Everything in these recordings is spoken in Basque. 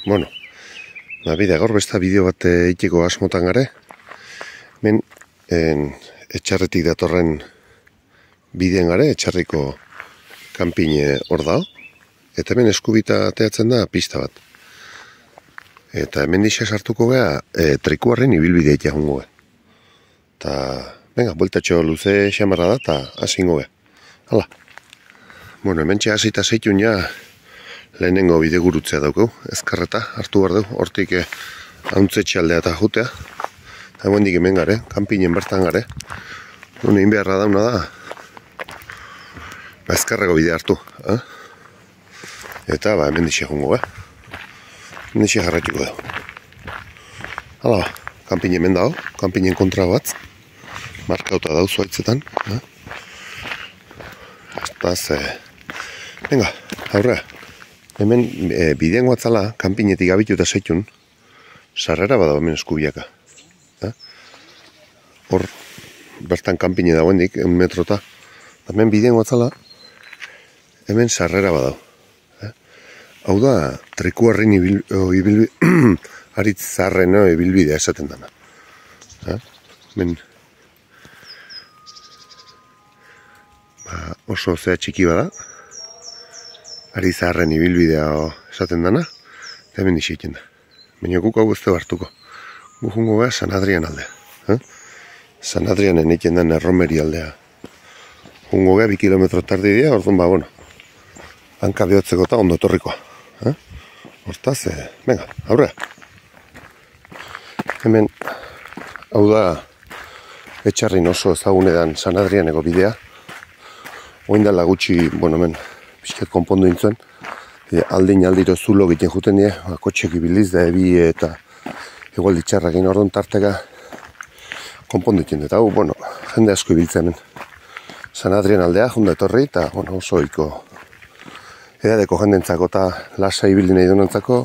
Bueno, bide gaur besta bideo bat egiteko asmotan gare. Hemen etxarretik datorren bidean gare, etxarriko kanpine hor da. Eta hemen eskubita ateatzen da pista bat. Eta hemen dixas hartuko gea trikuarren ibilbidea jaungo gea. Eta, venga, bueltatxo luze xamarra da eta hasingo gea. Hala. Bueno, hemen hasita zeitun ja lehenengo bide gurutzea daukau, ezkarreta hartu behar du, hortik hauntzetxe aldea eta jutea. Eta hendik hemen gare, kanpinen bertan gare. Egin beharra dauna da, ezkarreko bide hartu. Eta hemen dixe jungo, hemen dixe jarratiko dugu. Hala, kanpinen hemen dago, kanpinen kontra bat, markauta dau zuaitzetan. Eta venga, aurrea. Hemen bidean guatzala, kanpinetik abitu eta zeitun, sarrera bada hemen eskubiaka. Hor, bertan kanpine dagoendik, 1 metrota. Hemen bidean guatzala, hemen sarrera bada. Hau da, trikuarrin aritz zarren ibilbidea esaten dana. Hemen oso zea txiki bada. Ari zaharren ibilbidea esaten dana, eta hemen dixeiten da. Baina guk hau guztu hartuko. Gu jungo gara San Adrian aldea. San Adrianen egiten den erromeri aldea. Jungo gara 2 kilometro tardi dira, orduan bueno, hanka behotzeko eta ondo etorrikoa. Hortaz, venga, aurrea. Hemen, hau da, etxarrin oso ezagunedan San Adrianeko bidea. Oindala gutxi, bueno, hemen, pixket konpondu nintzen, aldin aldiro zulo egiten juten dira, kotxek ibiliz da ebi eta igual ditxarrak egin orduan tarteka konpondu nintzen. Eta hau, bueno, jende asko ibiltzen hemen. San Adrian aldea, junda etorri, eta bueno, oso iko edadeko jendentzako eta lasa ibili nahi donantzako,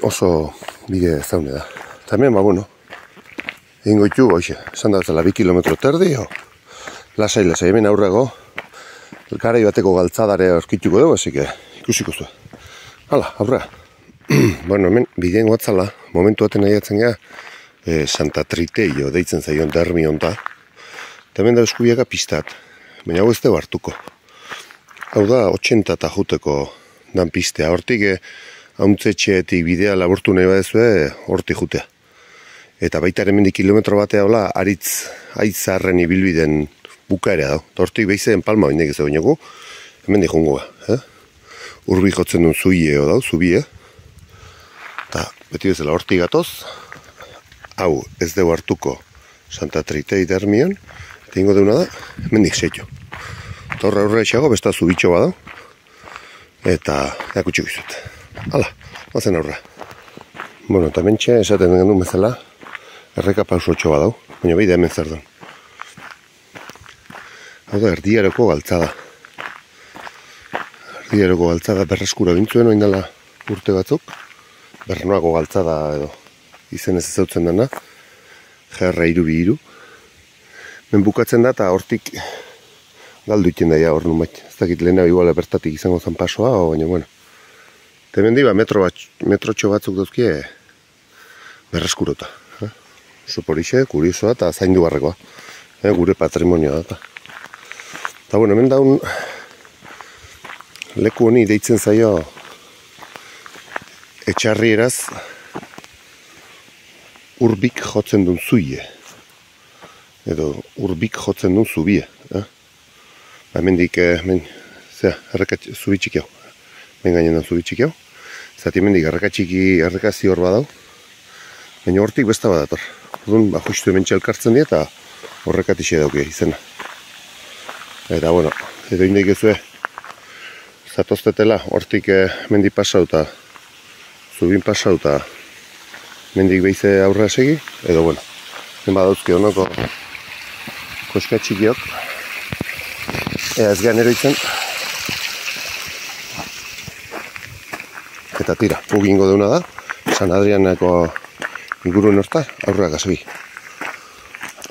oso bide zaune da. Eta hemen, bueno, egin goitu, esan da zela 2 kilometro terdi, lasai, hemen aurrego, garai bateko galtzadare aurkituko dugu, hasi que ikusiko zuen. Hala, aurrea. Bueno, hemen bideen guatzala, momentu baten nahiatzen gea, Santa Triteio deitzen zaion dermi honta. Eta hemen da eskubiaka pistat, baina hau ez dugu hartuko. Hau da, 80 eta juteko dan pistea. Hortik, hauntzetxeetik bidea laburtu nahi badezue, hortik jutea. Eta baita hemendik kilometro batea hola, aitzarren ibilbiden bukaera da. Hortik behizen palma bainek ez dagoeneko, hemen dihungoa. Urbi jotzen duen zuie da, zubie. Eta beti bezala hortik gatoz, hau ez dugu hartuko Santa Tritei dermion, eta ingo deuna da, hemen dik zeitu. Eta horra horre etxago, besta zubitxo bada, eta jakutsiko izut. Hala, bazen horra. Bueno, eta mentxe esaten den duen bezala, erreka pauso txo badau, baina behi da hemen zer duen. Hau da, erdiaroko galtzada. Erdiaroko galtzada berreskura bintzuen oin dela urte batzuk. Bernoako galtzada edo izenez ezautzen dena. GR323. Men bukatzen da eta hortik galdu iten daia hor nun bat. Ez dakit lehena iguala bertatik izango zen pasoa, baina bueno. Hemen diba metrotxo batzuk dauzkie berreskurota. Oso polixe, kuriosoa eta zaindu barrekoa. Gure patrimonioa da. Eta bueno, hemen daun leku honi deitzen zaio etxarrieraz urbik jotzen duen zuie. Edo urbik jotzen duen zubie. Hemen dik, zubitxik hau. Hemen gainen duen zubitxik hau. Zati hemen dik, errekazi hor badau. Baina hortik besta badator. Orduan, justu hemen txelkartzen dira eta horrekatixe dauke izena. Eta, bueno, edo indaik ezue, zatoztetela, hortik mendik pasau eta zubin pasau eta mendik behize aurrera segi, edo, bueno, hemen badauzki honoko koska txikiok, ez gehan eroitzen, eta tira, pugingo deuna da, San Adrianeko inguruen horta, aurrera gazegi.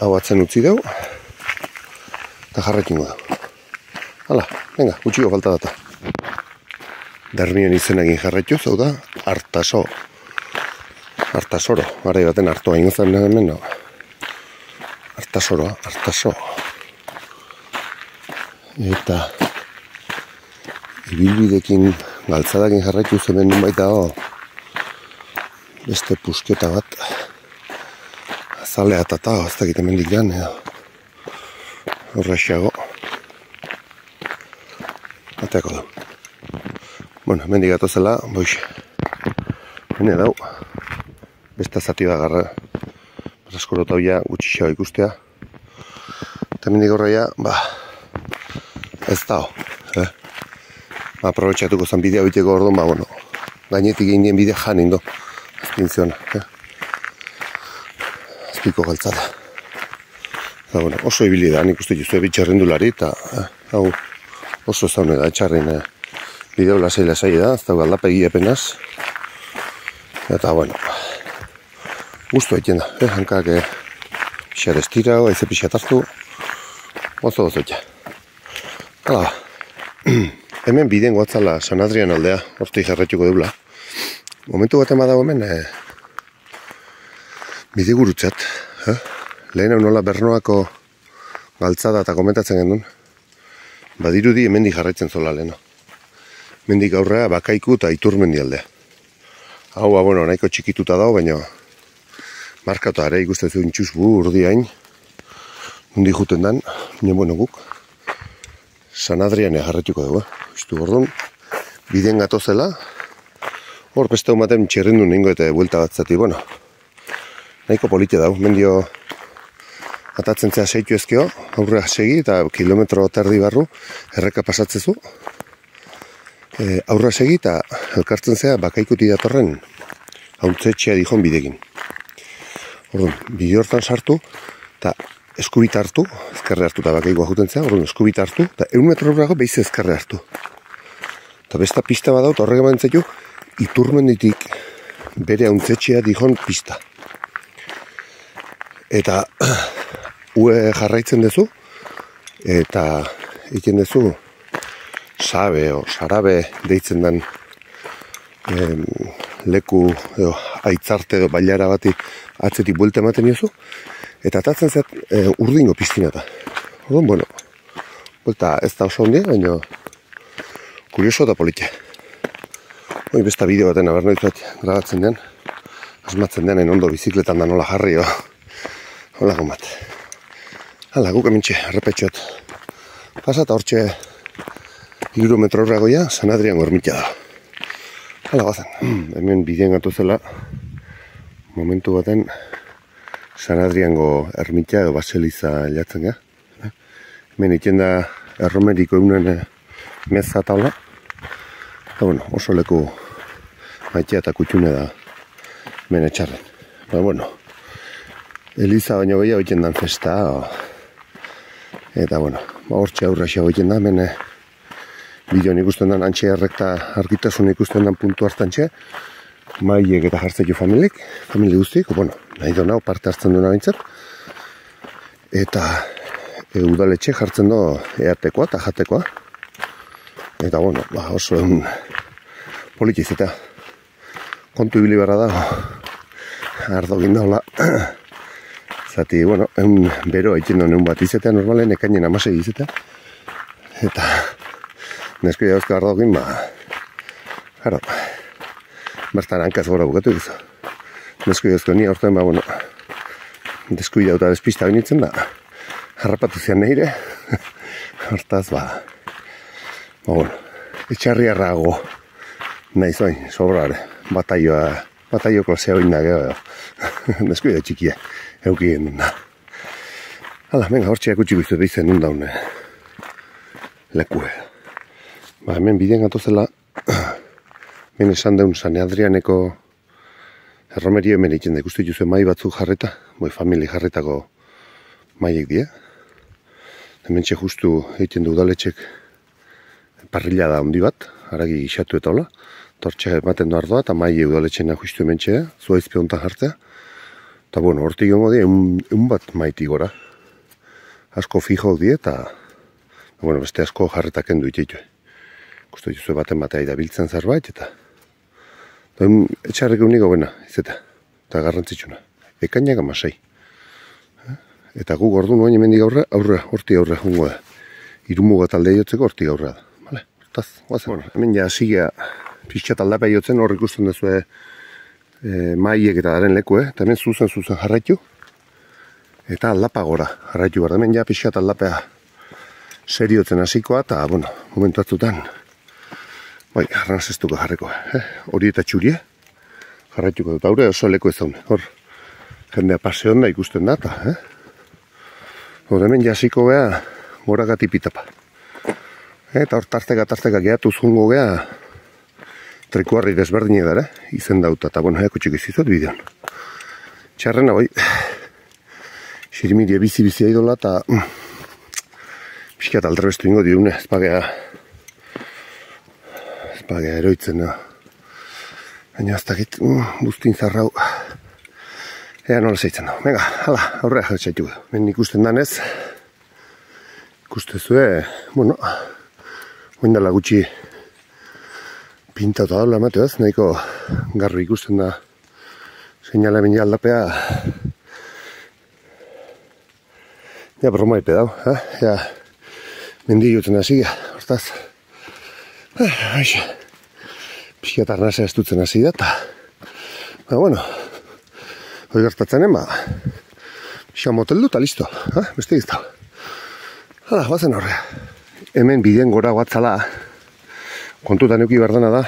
Hau atzen utzi deu, eta jarrekingo deu. Hala, venga, gutxiko falta data. Darnien izenekin jarraituz, hau da, Artaso. Artasoro, garai baten hartua inozan hemen, no? Artasoroa, Artaso. Eta ibilbidekin, galtzadakin jarraituz hemen nun baita beste pusketa bat. Azalea tata, ez dakit hemendik jan, horrexago. Ateako du. Bueno, hemendik gatozela, boixe. Hene dau. Besta zati da garra. Raskorotau ja gutxixoa ikustea. Eta hemendik horreia, ez dao. Aprobetxatuko zen bidea biteko orduan, bueno, gainetik egin bidea jan indo. Azpin ziona. Azpiko galtzada. Eta, bueno, oso ibili da, nik uste justu bitxarrendulari, eta hau oso zaune da, etxarren bideo lasai da, ez da galdapegi epenaz. Eta, bueno, guztu egiten da, hankak pixar estira, aize pixat hartu, gozo etxe. Hala, hemen bideen goatzala San Adrian aldea, hortik jarraituko deula. Momentu bat emadago hemen, bide gurutzat, lehen hau nola Bernoako galtzada eta komentatzen gendun, badirudi hemendik jarraitzen zola leheno. Hemendik aurrea Bakaiku eta Iturmendi aldea. Hau, bueno, nahiko txikituta dago, baina markatu ere ikusten zuen txuzbu urdiain, nundi juten dan, baina bueno guk, San Adriane jarraituko dugu, Istu gordon, bideen gatozela, hor beste humaten txerrendu ningo eta buelta bat zati, bueno, nahiko politia dago, mendio atatzen zea seitu ezkeo, aurrea segi eta kilometro terdi barru, erreka pasatzezu, aurra segi eta elkartzen zea Bakaikuti datorren hauntzetxea dihon bidekin. Orduan, bide hortan sartu, eta eskubita hartu, ezkerre hartu eta Bakaikoa juten zea, orduan, eskubita hartu, eta 100 metro horreago behiz ezkerre hartu. Eta besta pista bat daut, horrega mantzetu, Iturmenditik bere hauntzetxea dihon pista. Eta ue jarraitzen duzu, eta egiten duzu, sabe o sarabe deitzen den leku edo aitzarte edo bailara bati atzetik buelta ematen diozu, eta atatzen zait urdingo piztinata. Orduan, bueno, buelta ez da oso ondia, baina kurioso eta politia. Hoi besta bideo baten abernoizuat grabatzen den, asmatzen denen ondo bizikletan da nola jarri, hola gomat. Hala, guk emintxe, errepetxot. Pasata hortxe 3 metro horregoia, San Adriango ermitea da. Hala bazan, hemen bidean gatuzela, momentu baten San Adriango ermitea edo baseliza jatzen ga. Hemen iten da erromeriko eunen meza taula. Eta bueno, oso leku maitea eta kutxune da hemen etxarren. Ba, bueno, Eliza baino gehiago egiten dan festa. Eta bueno, hortxe aurra xago egiten da, hemen bideon ikusten dan antxe errekta argitasun ikusten dan puntu hartantxe, maiek eta jartzeio familiek, familie guztiek, bueno, nahi donau parte hartzen duena bintzat, eta udaletxe jartzen du eatekoa eta jatekoa, eta bueno, oso politiz eta kontu ibili barra da, ardo gindola, zati, bueno, bero egiten duen bat izatea, normalen ekainen amasei izatea, eta nesko jauzko ardogin, jaro, bertan hankaz gora bukatu egizu. Nesko jauzko ni aurten, bueno, deskuida eta despista binitzen da, harrapatu zian nahire, hortaz, bueno, etxarriarrago nahi zoin, sobrare, bataio klasea hori nageo, deskuida txikia, eukien duna. Hala, venga, hortxeak utxiko izu behizen nun lekue. Hemen bidean gatozela, hemen esan deun San Adrianeko erromerio hemen egiten da ikustu juzu mai batzuk jarreta, familie jarretako maiek die. Hemen txe justu egiten du udaletxek parrilla da handi bat, haragi gixatu eta hola, tortxe ematen du ardoa eta maile udaletxena justu hemen txea, zuaizpe hontan jartzea. Eta bueno, hortik gongo die, bat maiti gora. Asko fijo die eta bueno, beste asko jarretak endu itxeitu. Gusto dituzue baten batea idabiltzen zerbait, eta etxarriko uniko bena, izeta, eta garrantzitsuna. Ekainak 16. Eta guk ordu nuen hemendik aurra, horti aurra jungo da. Irumuga talde jotzeko horti aurra da. Vale, hortaz, guazen. Bueno, hemen ja sigia pixka aldapa jotzen, hor ikusten duzue maiek eta daren leku, eta hemen zuzen jarraitu. Eta aldapa gora jarraitu behar. Hemen ja pixka aldapea seriotzen hasikoa, eta, bueno, momentu batzutan, bai, arranzestuko jarreko. Hori eta txurie, jarraituko dut. Haure oso leku ez daune. Hor, jendea pase onda ikusten da, eta, hor hemen jasiko beha goraga tipitapa. Eta hor tarteka gehatuz jungo geha trikuarri desberdinek dara, izen dauta, eta bueno, eko txik izizot bideon. Txarrena bai, xirimirie bizi aidola, eta pixkat aldrebestu ingo diune, ez bagea eroitzen, baina ez dakit, buztin zarrau, ea nola zeitzen da. Venga, hala, aurrera jartxaitu du. Ben ikusten danez, ikustezue, bueno, oindala gutxi pintauta daula emateaz, nahiko garbi ikusten da seinala hemen aldapea. Ja, broma epe dau, ja, mendi juten hasi, hortaz, pixkat arnazea estutzen hasi da, eta, bueno, hori gertatzen ema, pixka moteldu eta listo, beste gizta. Hala, bazen horrea. Hemen bideen gora guatzala, kontutan euki berdana da,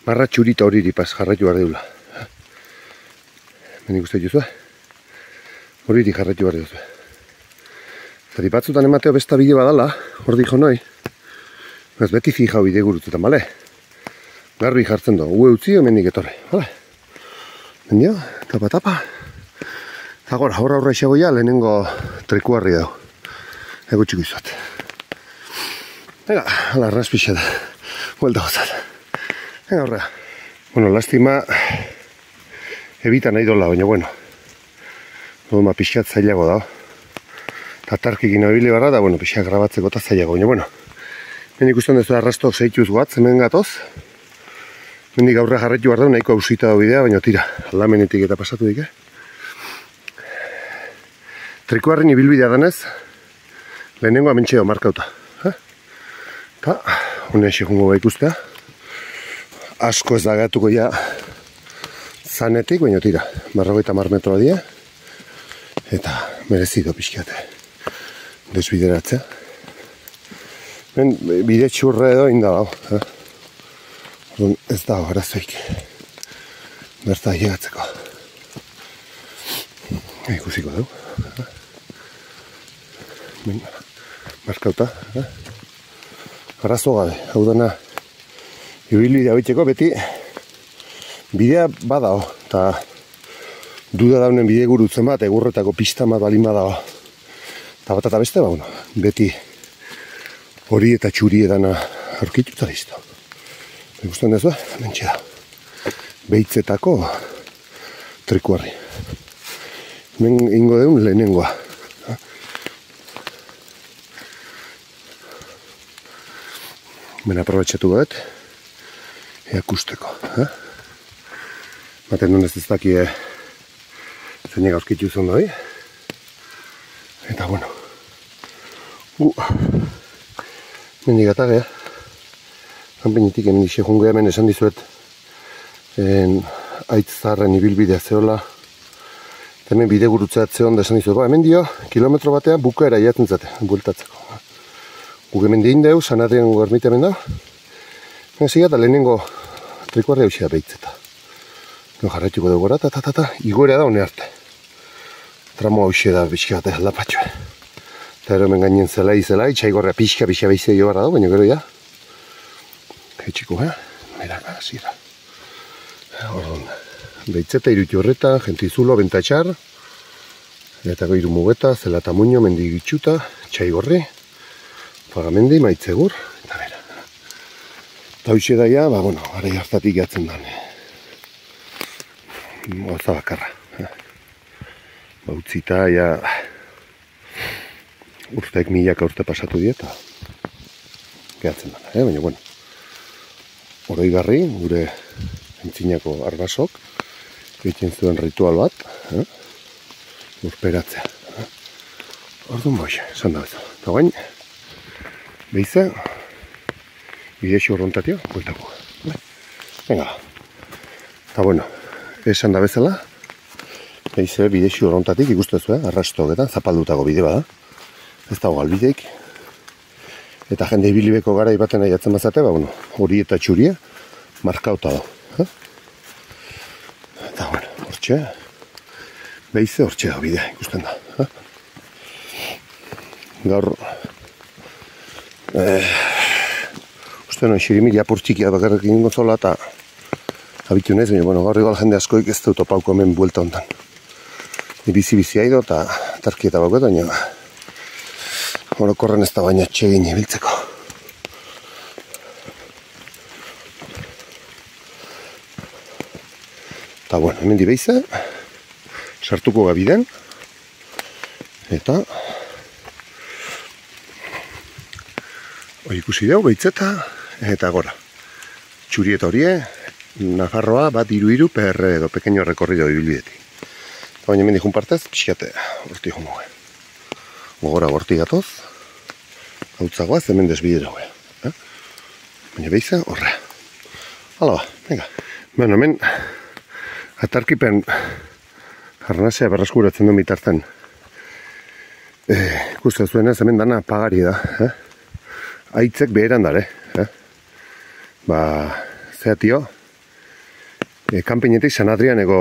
marra txurita hori dipaz jarraitu behar deula. Hemen ikusten juzue, hori di jarraitu behar deuzue. Zari batzutan emateo besta bide badala, hor dijo noi, ez beti fijau bide gurutzetan, bale? Garbi jartzen du, ue utzi hemendik etorri, bale? Mendio, tapa. Eta gora, aurra isagoia lehenengo trikuarri dago. Ego txiko izuat. Venga, ala, arnazpixa da. Buelta gozat. Venga, horrega. Bueno, lastima ebita nahi dola, baina bueno. Doma pixkat zailago da. Eta tarkikin abili barra da, bueno, pixkat grabatzeko eta zailago, baina bueno. Ben ikusten dezu arrastok zeituz guatz, hemen gatoz. Mendik aurra jarraitu behar da, nahiko hausita da bidea, baina tira, aldamenetik eta pasatu dik, Trikuarrin ibilbidea danez, lehenengo amentxeo markauta. Eta, honen segungo ba ikustea. Asko ez da gatuko ja zanetik, baina tira, 50 metroa dira. Eta merezido pixkate desbideratzea. Ben, bide txurre edo inda dago. Ez dago arazoik berta llegatzeko. Ikusiko dugu. Markauta. Arazo gabe. Hau dena ibilbidea biteko beti bidea badao. Eta duda daunen bide gurutzen bat, egurretako pista bat balin badao. Eta bat eta beste, ba, beti hori eta txuri edana aurkitu eta listo. Ikusten dezu, mentxe da. Beitzetako trikuarri. Hemen ingo deun lehenengoa. Ben aprobetxatu bat, eakusteko. Baten nonez ez dakie zeinek aurkitu zuen doi. Eta bueno. Mendik atagea. Kanpeinitik hemen dixe jungo hemen esan dizuet aitzarren ibilbidea zehola. Hemen bide gurutzea onda esan dizuet. Hemen dio, kilometro batean bukaera jaten zate, bueltatzeko. Guk hemen diin deu, San Adrian ermite hemen da. Ziga eta lehenengo trikuarri hausia behitzeta. Jarraituko dugu gora, eta igoera da hone arte. Tramo hausia da pixka bat aldapatxoa. Eta ero hemen gainen zelai, txaigorrea pixka behizia jo barra da, baina gero ja. Etxiko, meraka, zira. Orduan, behitzeta, irutu horreta, gentizulo, bentatxar. Eta goiru mugeta, zelata muño, mendigitxuta, txaigorri. Pagamendi, maitzegur, eta bera. Eta hoxe daia, ba, bueno, gara hartatik jatzen dan. Gauza bakarra. Ba, utzita, ja, urteek milaka urte pasatu dieta. gehatzen dana, baina, bueno, oroigarri, gure entzinako arbasok, egiten zuen ritual bat, urperatzea. Orduan boix, esan da bezala. Eta guain, behize, bidexo horrontatio, bueltako. Venga, eta bueno, esan da bezala, behize bidexo horrontatik ikustezu, arrastoketan, zapaldutako bide bada. Ez dago galbideik. Eta jende ibilibeko gara ibaten aiatzen bazate, bueno, hori eta txuria, markauta da. Eta bueno, hortxe, behize hortxe da bidea ikusten da. Gaur, uste noen xirimiri apurtxikia bakarrik ingo zola eta abitu nahiz, baina, bueno, gaur igual jende askoik ez dut opauko hemen buelta hontan. Ni bizi aido eta tarkieta bako, baina orokorren ez da baina txegin ibiltzeko. Eta, bueno, hemen dibeize, sartuko gabiden, eta hori ikusi dugu, behitzeta, eta gora. Txurieta horie, Nafarroa bat iru PR edo pequeño recorrido ibilbidetik. Eta baina hemen dikun partez, pixkate, horti joan goge. Gogora horti gatoz, gautzagoaz hemen desbidera goge. Baina behize, horre. Hala ba, venga. Bueno, hemen, atarkipen arnazea berraskuratzen duen bitartzen. Ikusten zuenez, hemen dana pagari da. Aitzek beheran dare. Ba, zea tio, kanpinetik San Adrianeko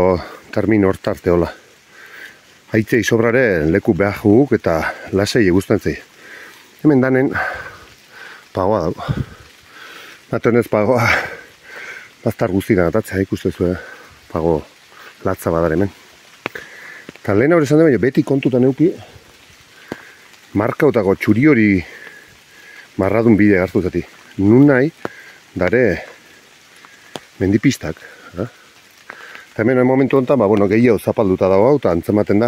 termino hortarte hola. Aitze isobrare leku behar juguk eta lasei eguzten zei. Hemen danen pagoa dago. Natonez pagoa baztar guztikan atatzea ikusten zuen pago latza badar hemen. Eta lehen hori esan da, beti kontutan euki markautako txuri hori marradun bide hartutatik. Nun nahi, dare mendipistak. Hemen momentu honetan, bueno, gehiago zapalduta dago hau, eta antzematen da.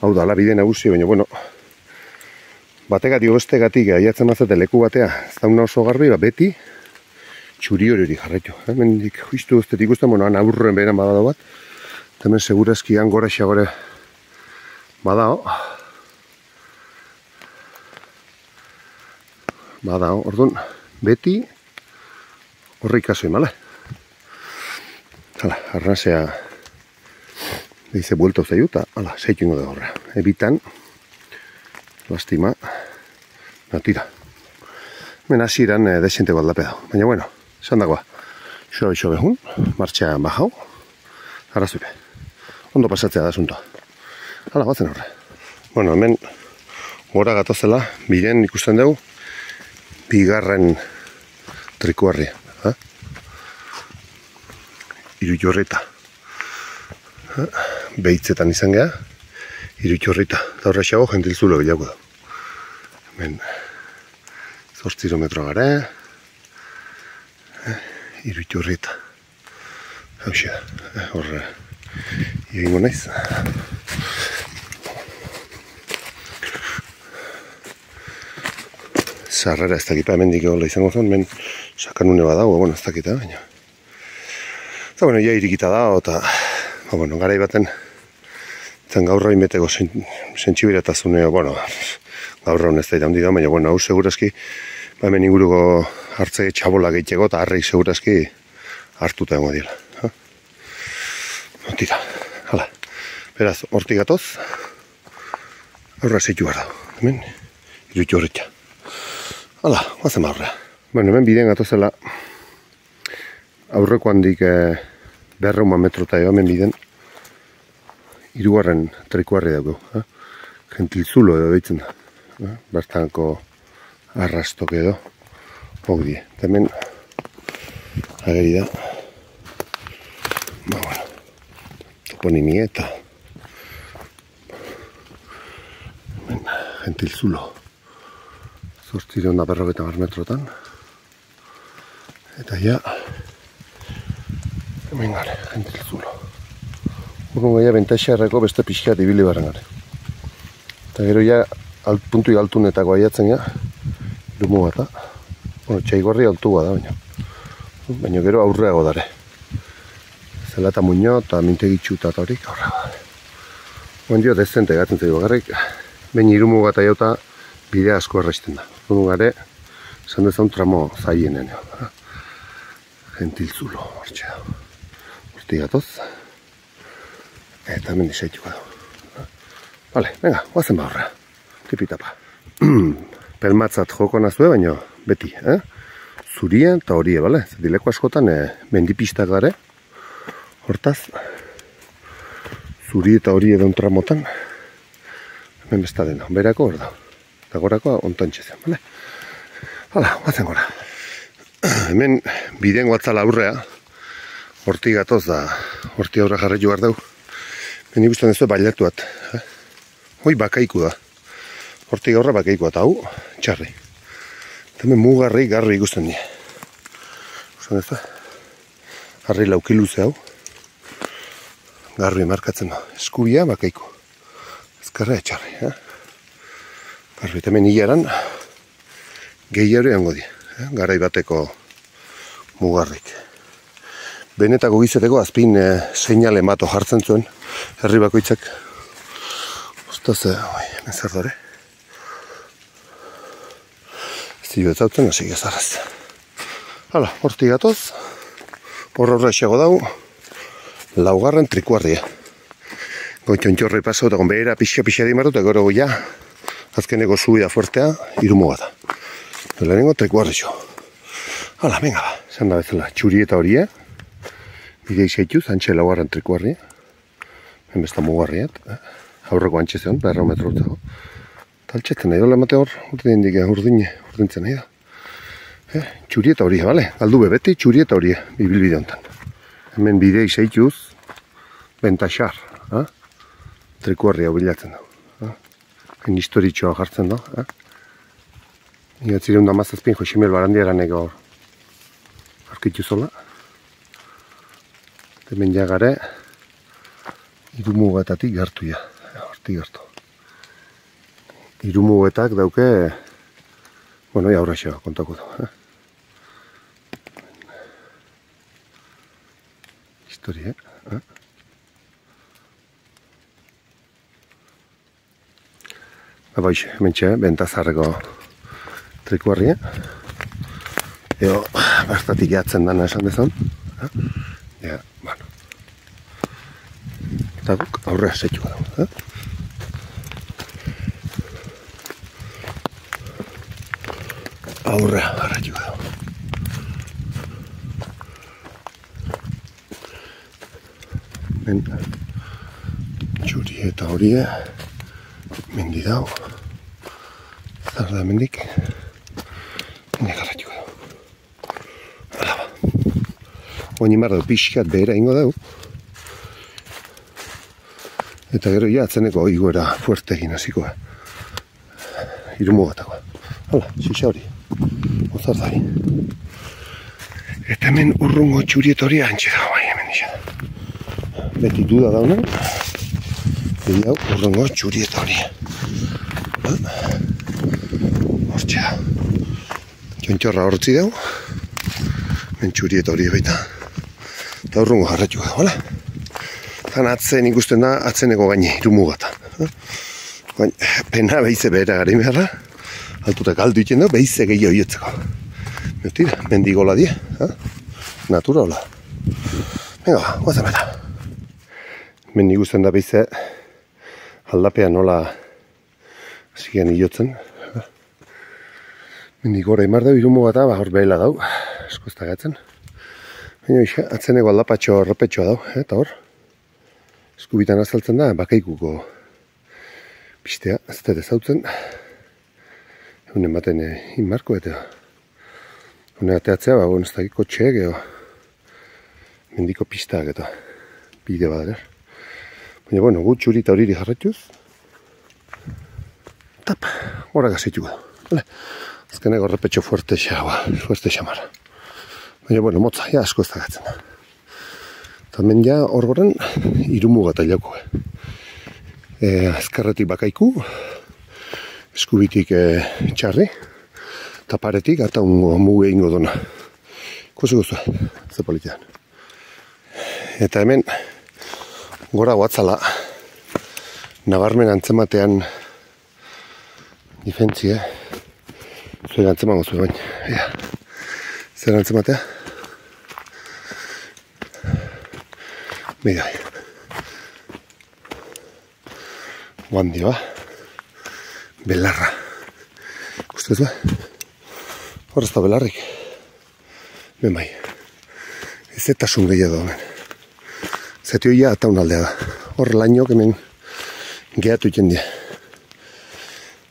Hau da, la bide nagusi, baina, bueno, bategatik bestegatik aiatzen mazate leku batea, ez dauna oso garbi, beti txuri hori jarraitu. Hemen justu guztetik ikusten, bueno, han aurren beheran badao bat, eta hemen segurazki gora xagore badao. Badao, orduan, beti horri kaso imala. Hala, arnazea behize buelta uzaiu eta, hala, seitu ingo da horra. Ebitan, lastima, natira. Hemen hasieran desente baldape dago. Baina, bueno, esan dagoa, xo behun, martxea bajau, arrazupe. Ondo pasatzea da asuntoa. Hala, batzen horre. Bueno, hemen gora gatozela, bilen ikusten dugu, bigarren trikuarria. Irutxorrita. Behitzetan izan geha, Irutxorrita. Eta horrexago jentilzulo bilako da. Hemen 8 kilometro gare, Irutxorrita. Hauxe da, horre egingo naiz. Sarrera ez dakita hemen dikeola izango zen, hemen sakanune badago, bueno, ez dakita, baina. Eta, bueno, ja irikita da, eta, bueno, garai baten, zen gaur hainbeteko sentsibilatazune, bueno, gaur haun ez da handi da, baina, bueno, hau segurazki, hemen inguruko hartze txabola gehiago, eta harreik segurazki hartuta egon dira. Tira, hala. Beraz, hortik gatoz, aurra zeitu gara, hemen, Irutxorrita. Hala, guazen aurra. Bueno, hemen bidean gatozela, aurreko handik 200 metro eta hemen biden, hirugarren trikuarri dago. Gentilzulo edo deitzen da. Bertanko arrastok edo, hok die. Eta hemen, ageri da, bueno, toponimia eta hemen, Gentilzulo. 850 metrotan. Eta ja, hemen gare, Gentilzulo. Urrun gaia bentaxarreko beste pixkat ibili barren gare. Eta gero ja, puntu altunetako aiatzen ja, lumo bata. Bueno, txaigorri altua da, baina gero aurreago dare. Zela eta muño eta mintegitxu eta horik aurreago dare. Ondio dezente gatzen zaigu bakarrik, behin irumuga eta jauta bidea asko erresten da. Zunu gare, esan dezan tramo zaienean. Gentilzulo, hortxe da. Horti gatoz. Eta hemen disaituko da. Vale, venga, guazen ba horrea. Tipitapa. Pelmatzat joko nazue, baina beti, zuria eta horie, bale? Zedileko askotan mendipistak dare. Hortaz, zuri eta hori edo tramotan, hemen besta dena, berako hor da. Eta gorako ontantxe zen, bale? Hala, guatzen gora. Hemen bideen guatzala aurrea, horti gatoz da, horti aurra jarretu behar dugu. Hemen ikusten ez du bailatuat. Hoi bakaiku da. Horti gaurra bakaiku eta hau, txarri. Eta hemen mugarri garri ikusten dira. Ikusten ez da? Harri laukiluze hau. Garri markatzen da. Eskubia bakaiko. Ezkarra etxarri. Garri eta hemen hilaran gehiago eango di. Garai bateko mugarrik. Benetako gizeteko azpin seinale mato jartzen zuen. Herri bakoitzak. Ostaz, hemen zer dore. Zio ez zautzen, hasi gezarraz. Hala, horti gatoz. Horra esago dau. Laugarren trikuarria. Goitxontxorri pasau eta gonbeera pixa dimarru eta gero goia azkeneko subida fuertea irumoga da. Lehenengo trikuarri jo. Hala, venga ba. Esan da bezala, txuri eta horie. Bidei zeituz, antxe laugarren trikuarria. Hemen besta mugarriat. Aurreko antxe zeon, 100 metro urtego. Taltxetzen nahi dola emate hor, urdintzen nahi da. Txuri eta horie, bale? Galdu bebeti, txuri eta horie, bibilbide honetan. Hemen bidei zeituz, bentaxar, trikuarria bilatzen da. Hemen historitxoa jartzen da. Igatzireun da mazazpin Josimel Barandiaran ego arkitu zola. Hemen jagare, irumugetatik gertu ja, horti gertu. Irumugetak dauke, bueno, aurra xeo kontako du. Historia, Baix, hemen txe, bentazarreko trikuarria. Eo, bertatik jatzen dana esan dezan. Ja, bueno. Eta guk aurrea zeituko dugu. Aurrea garratuko dugu. Ben, txuri eta horie, mendi dau, zer da mendik, mendi garratiko dau. Hala ba. Oin imar dau pixkat behera ingo dau. Eta gero ja atzeneko igoera fuerte egin hasikoa. Irumugatakoa. Hala, xixa hori. Ozar dari. Eta hemen urrungo txuri eta horia antxe dago bai hemen isa. Beti duda dauna, beti hau urrungo txuri eta hori. Hortxe da. Txontxorra hortzi dau, ben txuri eta hori baita. Eta urrungo jarratuko da, hola? Zan atzen ikusten da, atzeneko gaine, irumugata. Pena behize behera gari beharra, altutak aldu iten da, behize gehiago hietzeko. Tira, mendigola die, natura hola. Venga, guazen bera. Hemen ikusten da behize aldapean nola zigen hiotzen. Mendik gora imar dau, irumugata, hor behela dau, asko ez da gatzen. Baina isa, atzeneko aldapatxo horrepetxoa dau, eta hor, eskubitan azaltzen da, bakaikuko pistea, ez da ezautzen. Egunen baten inmarko, eta hone ateatzea, ez da kotxeek, mendiko pistak, eta bide badarer. Baina, bueno, gut txuri eta horiri jarretuz. Tap, gora gazeituko da. Azkenego horrepetxo fuerte xamara. Baina, bueno, motza, ja asko ez da gatzen da. Eta hemen ja hor goren irumuga eta ilauko. Azkarretik bakaiku, eskubitik txarri, Eta paretik eta mugu egingo duna. Kusiko zuen, ze politian. Eta hemen, gora guatzala, nabarmen antzematean difentzie, zuen antzemango zuen baina. Ea, zer antzematea? Bidai. Guandio, belarra. Ustez ba? Hor ez da belarrik. Ben bai. Ez eta sun gehiago hemen. Zetioia eta unaldea da. Hor lainok hemen gehatu iten die.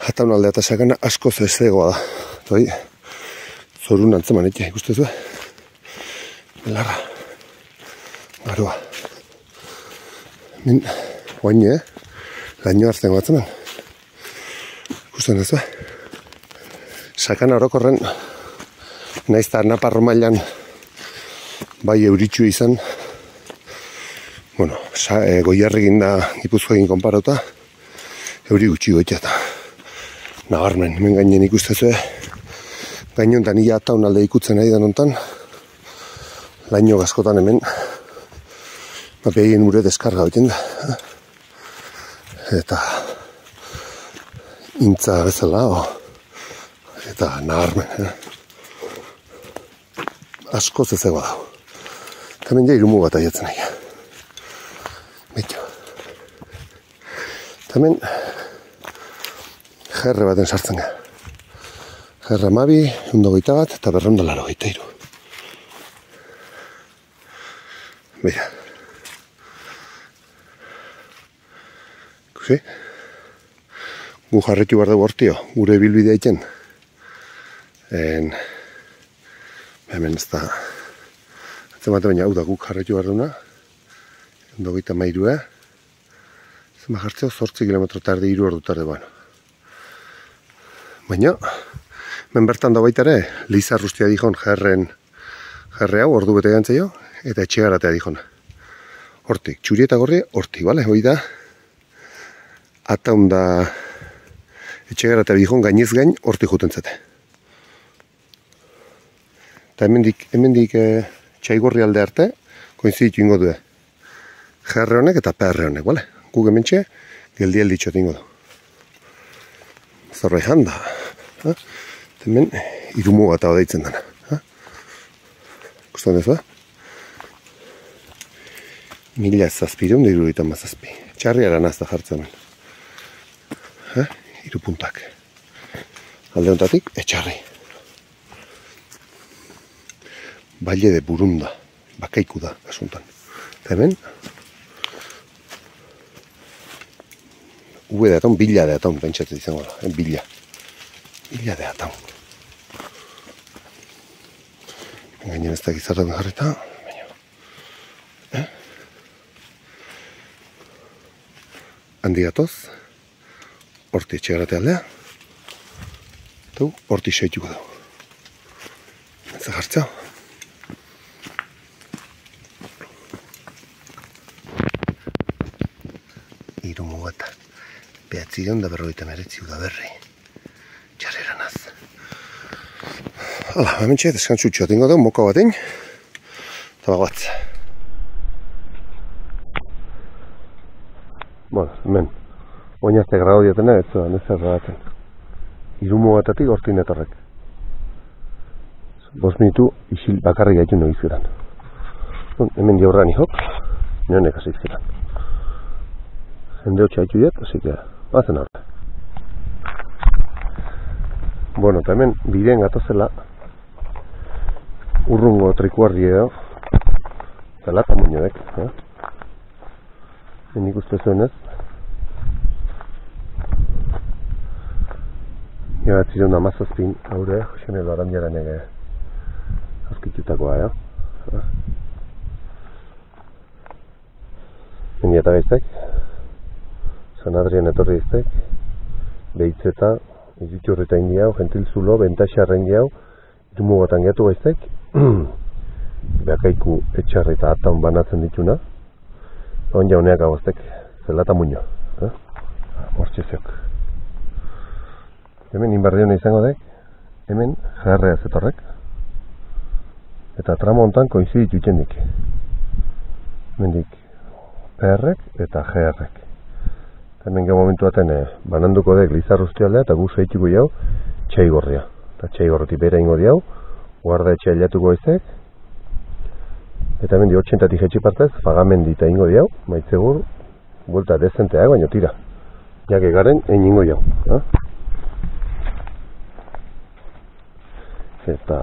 Eta unaldea eta sakana asko zegoa da. Toi, zorun antzeman ite, ustez ba? Belarra. Garua. Min, oain, laino hartzen batzeman. Ikusten ez ba? Sakana orokorren, naiz eta Naparro mailan bai euritxu izan, bueno, Goierrekin da Gipuzkoarekin konparauta, euri gutxi goitea eta nabarmen, hemen gainen ikustezue, gainontan ia ataun alde ikutzen nahi da nontan, laino gaskotan hemen, behien ure deskarga hoiten da. Eta intza bezala, eta naharmen. Asko zezegoa dago. Eta hemen ja irumu bat aiatzen nahi. Bitu. Eta hemen jerre baten sartzen gara. Jerre 12, 121 bat, eta 283. Mira. Ikusi? Gu jarretu behar dugu hortio, gure bilbidea iten. Hemen ez da, atzemate baina hau da guk jarretu behar duguna. 123. Zema jartzeo, 8 kilometro tarde, 3 ordu tarde, bueno. Baina, hemen bertan da baita ere, Lizarrustia dihon jerre hau, ordu bete gantzea jo, eta etxegaratea dihona. Hortik, txuri eta gorri, hortik, bale? Hoi da, ataun da etxegaratea dihon gainez gain, hortik juten zate. Eta hemendik txaigorri alde arte, koinziditu ingo du. Jerre honek eta perre honek, bale? Guk hementxe, geldialditxot ingo du. Zorra izan da. Hemen, irumu bat hau deitzen dena. Kustan dezu, 1700 Txarri aran azta jartzen. Irupuntak. Alde hontatik, etxarri. Baile de Burunda. Bakaiku da, asuntan. Eta hemen, ube de ataun, bila de ataun, pentsatzen izango da. Bila. Bila de ataun. Gainen ez da gizartan jarrita. Handi gatoz. Horti etxegarate aldea. Eta horti seituko dugu. Ez da jartzea. Irumu bat. 959 udaberri. Txarreran az. Hala, hementxe, deskantzutxoa tingo dugu, moka batein. Eta bagoatz. Bueno, hemen. Oinazte grado diatena, ez da, nezer baten. Irumu batatik hortin etorrek. 5 minutu isil bakarri gaitu no izkiran. Hemen diaurran ihok, neonek hasi izkiran. Jende hotxa haitu diat, así que, bazen horre. Bueno, eta hemen bideen gatozela, urrungo trikuarri edo, zela tamuñoek, Nik uste zuen ez. Ia bat ziren amazazpin, haure, Josenelo Arandiaren aurkitutakoa, Meni eta gaiztek, San Adrian etorri iztek, behitzeta, iziturrita indiau, gentil zulo, bentaxarren jau, irumu batan gehiatu gaiztek, beakaiku etxarri eta ataun banatzen dituna, on jauneak agoztek, zelata muño, Hortxe zeok. Hemen inbardiona izango dek, hemen GR zetorrek. Eta tramo hontan koinzidit jutendik. Hemendik PR-ek eta GR-ek. Hemen gau momentu baten bananduko dek Lizar Ustialdea eta gu zeituko jau Txaigorria. Eta Txaigorretik bera ingo diau, guarda etxe ailatuko ezek. Eta hemen di 80-tik jetxi partez, Pagamendi eta ingo diau, maitzegur, buelta dezenteak, baino tira. Jake garen, egin ingo jau. Eta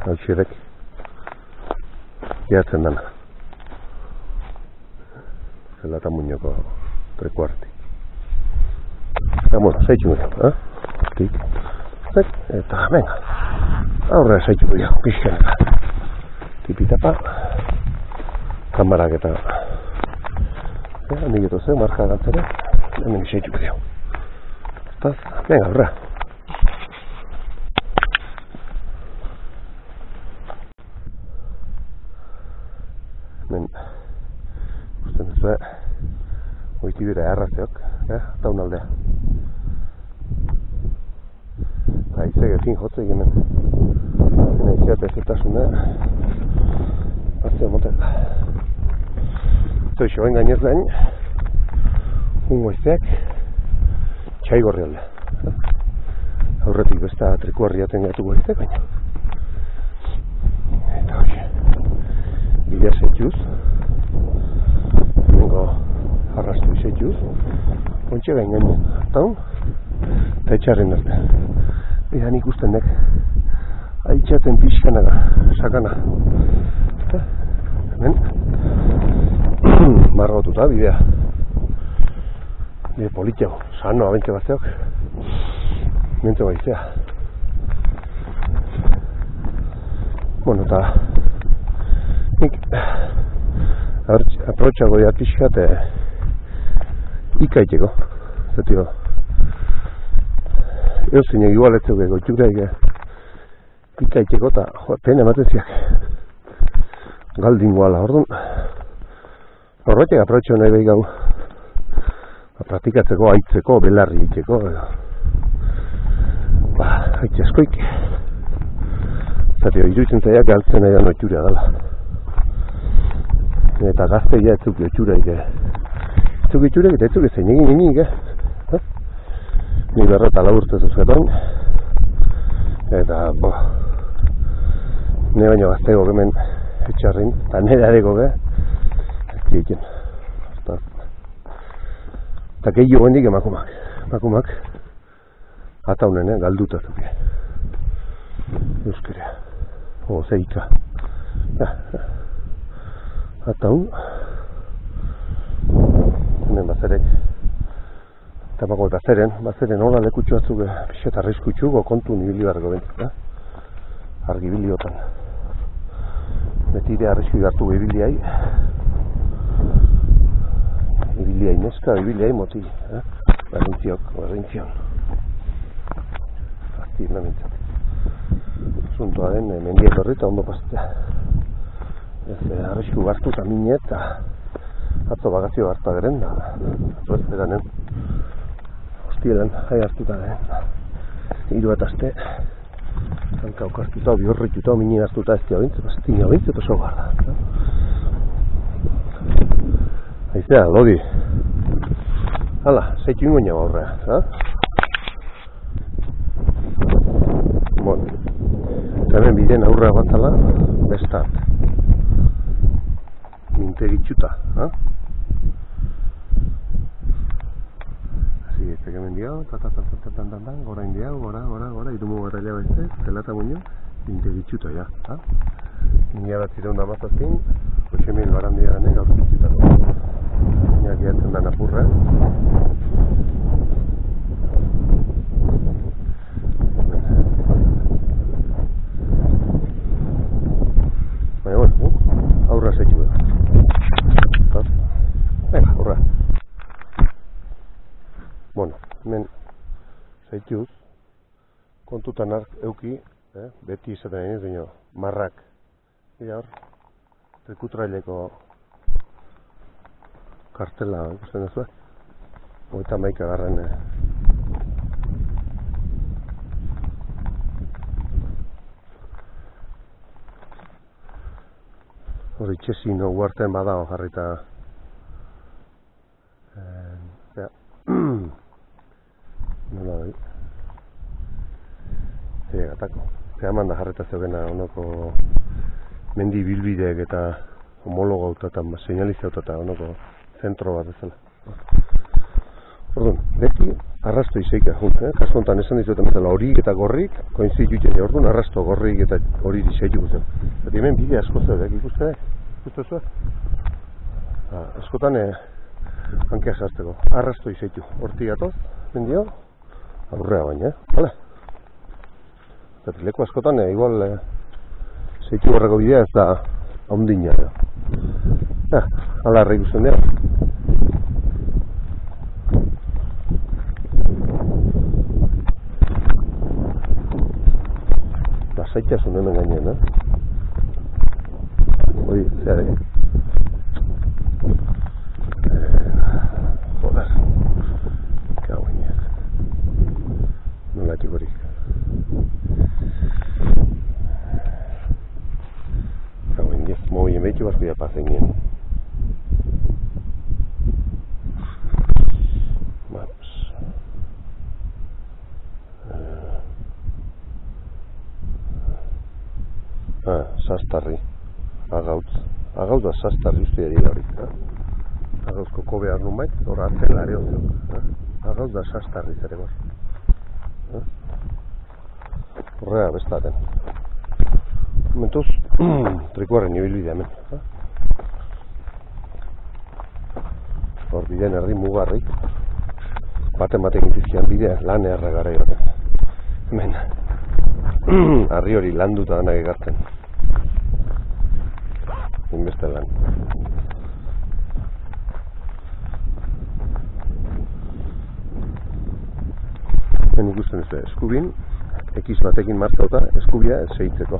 hautxirek gehatzen dana. Zelata muñoko trekuartik. Eta, bueno, zaitxu gure, eta, venga, aurrera zaitxu gure, pixkaneta. Tipitapa, kamarak eta handik eto zen, marka galtzera, hemen zaitxu gure. Eta, venga, aurrera. Hemen, ikusten duzu, oiti bera errazeok, eta unaldea. Eta izeg ezin jotzek hemen. Hena iziat ezetasuna, hartzea motel. Zoixo, bain gainez dain, ungo izeak, Txaigorri aldea. Aurretik besta trikuarriaten gatuko izek, baina. Eta hoxe, bidea zetxuz, nengo arrastu izetxuz, ontxe gain gainen, hartaun, eta etxarren arte. Bidan ikusten dek, haitxaten pixkanaga, sakana. Hemen, margotuta bidea. Bide politxago, sano abentze bazteok, mentze baizea. Bueno, eta nik aprotxago diat pixkat ikaiteko, zetio. Euzinek igualetzeuke goitxuraik ikaiteko eta pena emateziak galdin guala, orduan horretik aprotxo nahi behi gau praktikatzeko, aitzeko, belarri itxeko haitxe askoik zatio, iruditzen zaiak galtzen nahi da noitxurea dela eta gazteia etzuk joitxuraik etzuk itxurek eta etzuk ezein egin inik ni berreta laburtez uzketan eta ne baino gaztego hemen etxarrin eta nire areko ez dieken eta gehiago hendik emakumak ataunen, galduta zuke euskera zeika ataun hemen bazerek eta bako eta bazeren hola lekutxu batzuk pixet arriskutxu kontu nibili barreko bentzak, argi biliotan. Betire arrisku hartu ibiliai. Ibiliai neska, ibiliai moti, berrintzion. Zazti namintzat. Zuntua den mendiek horri eta ondo pasatzea. Arrisku hartu eta mine eta atzo bagazio hartu ageren da. Atzo ez beganen. Hostielan, hai hartuta hiru bat aste hanka okartuta, bihorrituta, minin hartuta ez dira bintz, bastina bintz eta sogar da. Aizea, lodi. Hala, zeitu ingo nio aurrea. Bon, hemen biden aurrea batzala, bestat. Mintegitxuta, Eta hemen diau, gora indiau, gora, irumu gara ila baizez, zelata muño, integitxuta ja, Ina bat zireunda mazazkin, Koxemil barandia gane, gauzkitxutako. Ina giatzen da napurra. Baina, bueno, aurra zetxu da. Venga, aurra. Bueno, hemen zaituz, kontutan euki, beti izaten egin baina marrak. Ira hor, trikutraileko kartela ikusten duzu. 31 garren hori itxezino uartean badago jarrita nola doi gatako eman da jarrita zeugena onoko mendi bilbideek eta homologo eta señalizauta eta onoko zentro bat bezala. Orduan, beti arrasto izeika kaskontan esan dizuetan bezala horik eta gorrik koinzituten orduan arrasto gorrik eta hori diseituko zen. Eta hemen bide asko zeudek ikuste zuen? Askotan hankea zazteko, arrasto izeitu. Hortik gatoz, mendio, aurrea baina, bale? Eta leku askotan, igual, zeitu horreko bidea ez da ondina. Hala harra ikusten dira. Lasaitasun hemen gainean, hori, zearek. Joder, kago ineak. Nola etxikorik. Kago ineak, mobien behitu bazko pasen gien. Maps. Sastarri. Agautz da sastarri uste dira horik. Agauzko kobe arnun bait, horra atzen lare hori. Agauz da sastarri zere gor. Horrea bestaten. Momentuz, trikuarren ibilbidea hemen. Hor bidean erdi mugarrik. Baten gintizkian bidea, lan erra gara baten. Hemen. Arri hori landuta danak egartzen. Inbeste lan. Hemen ikusten ez da, eskubin, ekiz batekin markauta, eskubia seitzeko.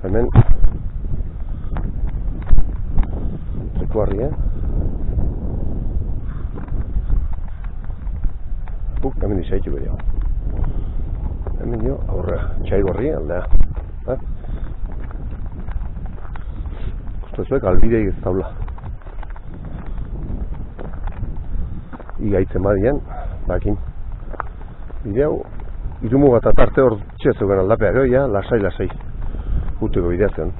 Hemen, trikuarri, hemen izaitu bere hau. Hemen dio, aurrea, txaigorri aldea. Zuek albidei ez daula. Igaitzen badien, bakin. Bideu, irumu bat atarte hor txezugen aldapeak, ja, lasai. Uteko bidea zen.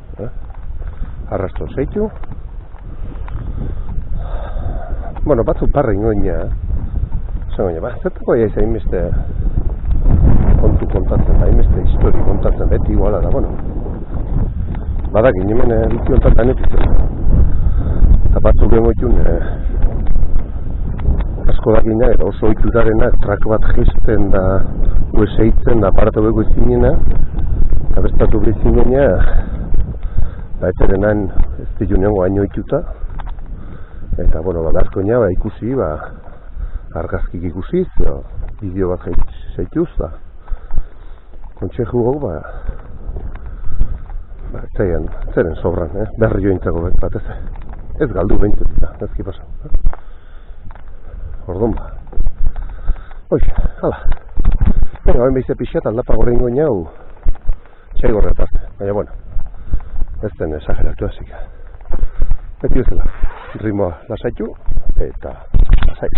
Arrasto zeitu. Bueno, batzu parre ingoina. Zertako aia izan inbeste kontu kontatzen, da inbeste histori kontatzen, beti iguala da, bueno. Badakin, hemen biki ontan danepitzen. Eta batzu lehen goitun asko dakina, eta oso oitutarena, trak bat gesten da ueseitzen da aparatu beko izinena, eta bestatu bezinena, etzerenan ez ditunengo haino oituta. Eta, bueno, asko ina, ikusi, argazkik ikusiz, bideo bat zeituz, kontxe jugo, zeren sobran, berri jointzako batez. Ez galdu behintzat, ezki pasa. Orduan hala. Hain behize pixat aldapa gore ingoen jau, txaigorre aparte. Baina, bueno, ez den esageratu hasik. Beti bezala, ritmoa lasaitu eta lasai.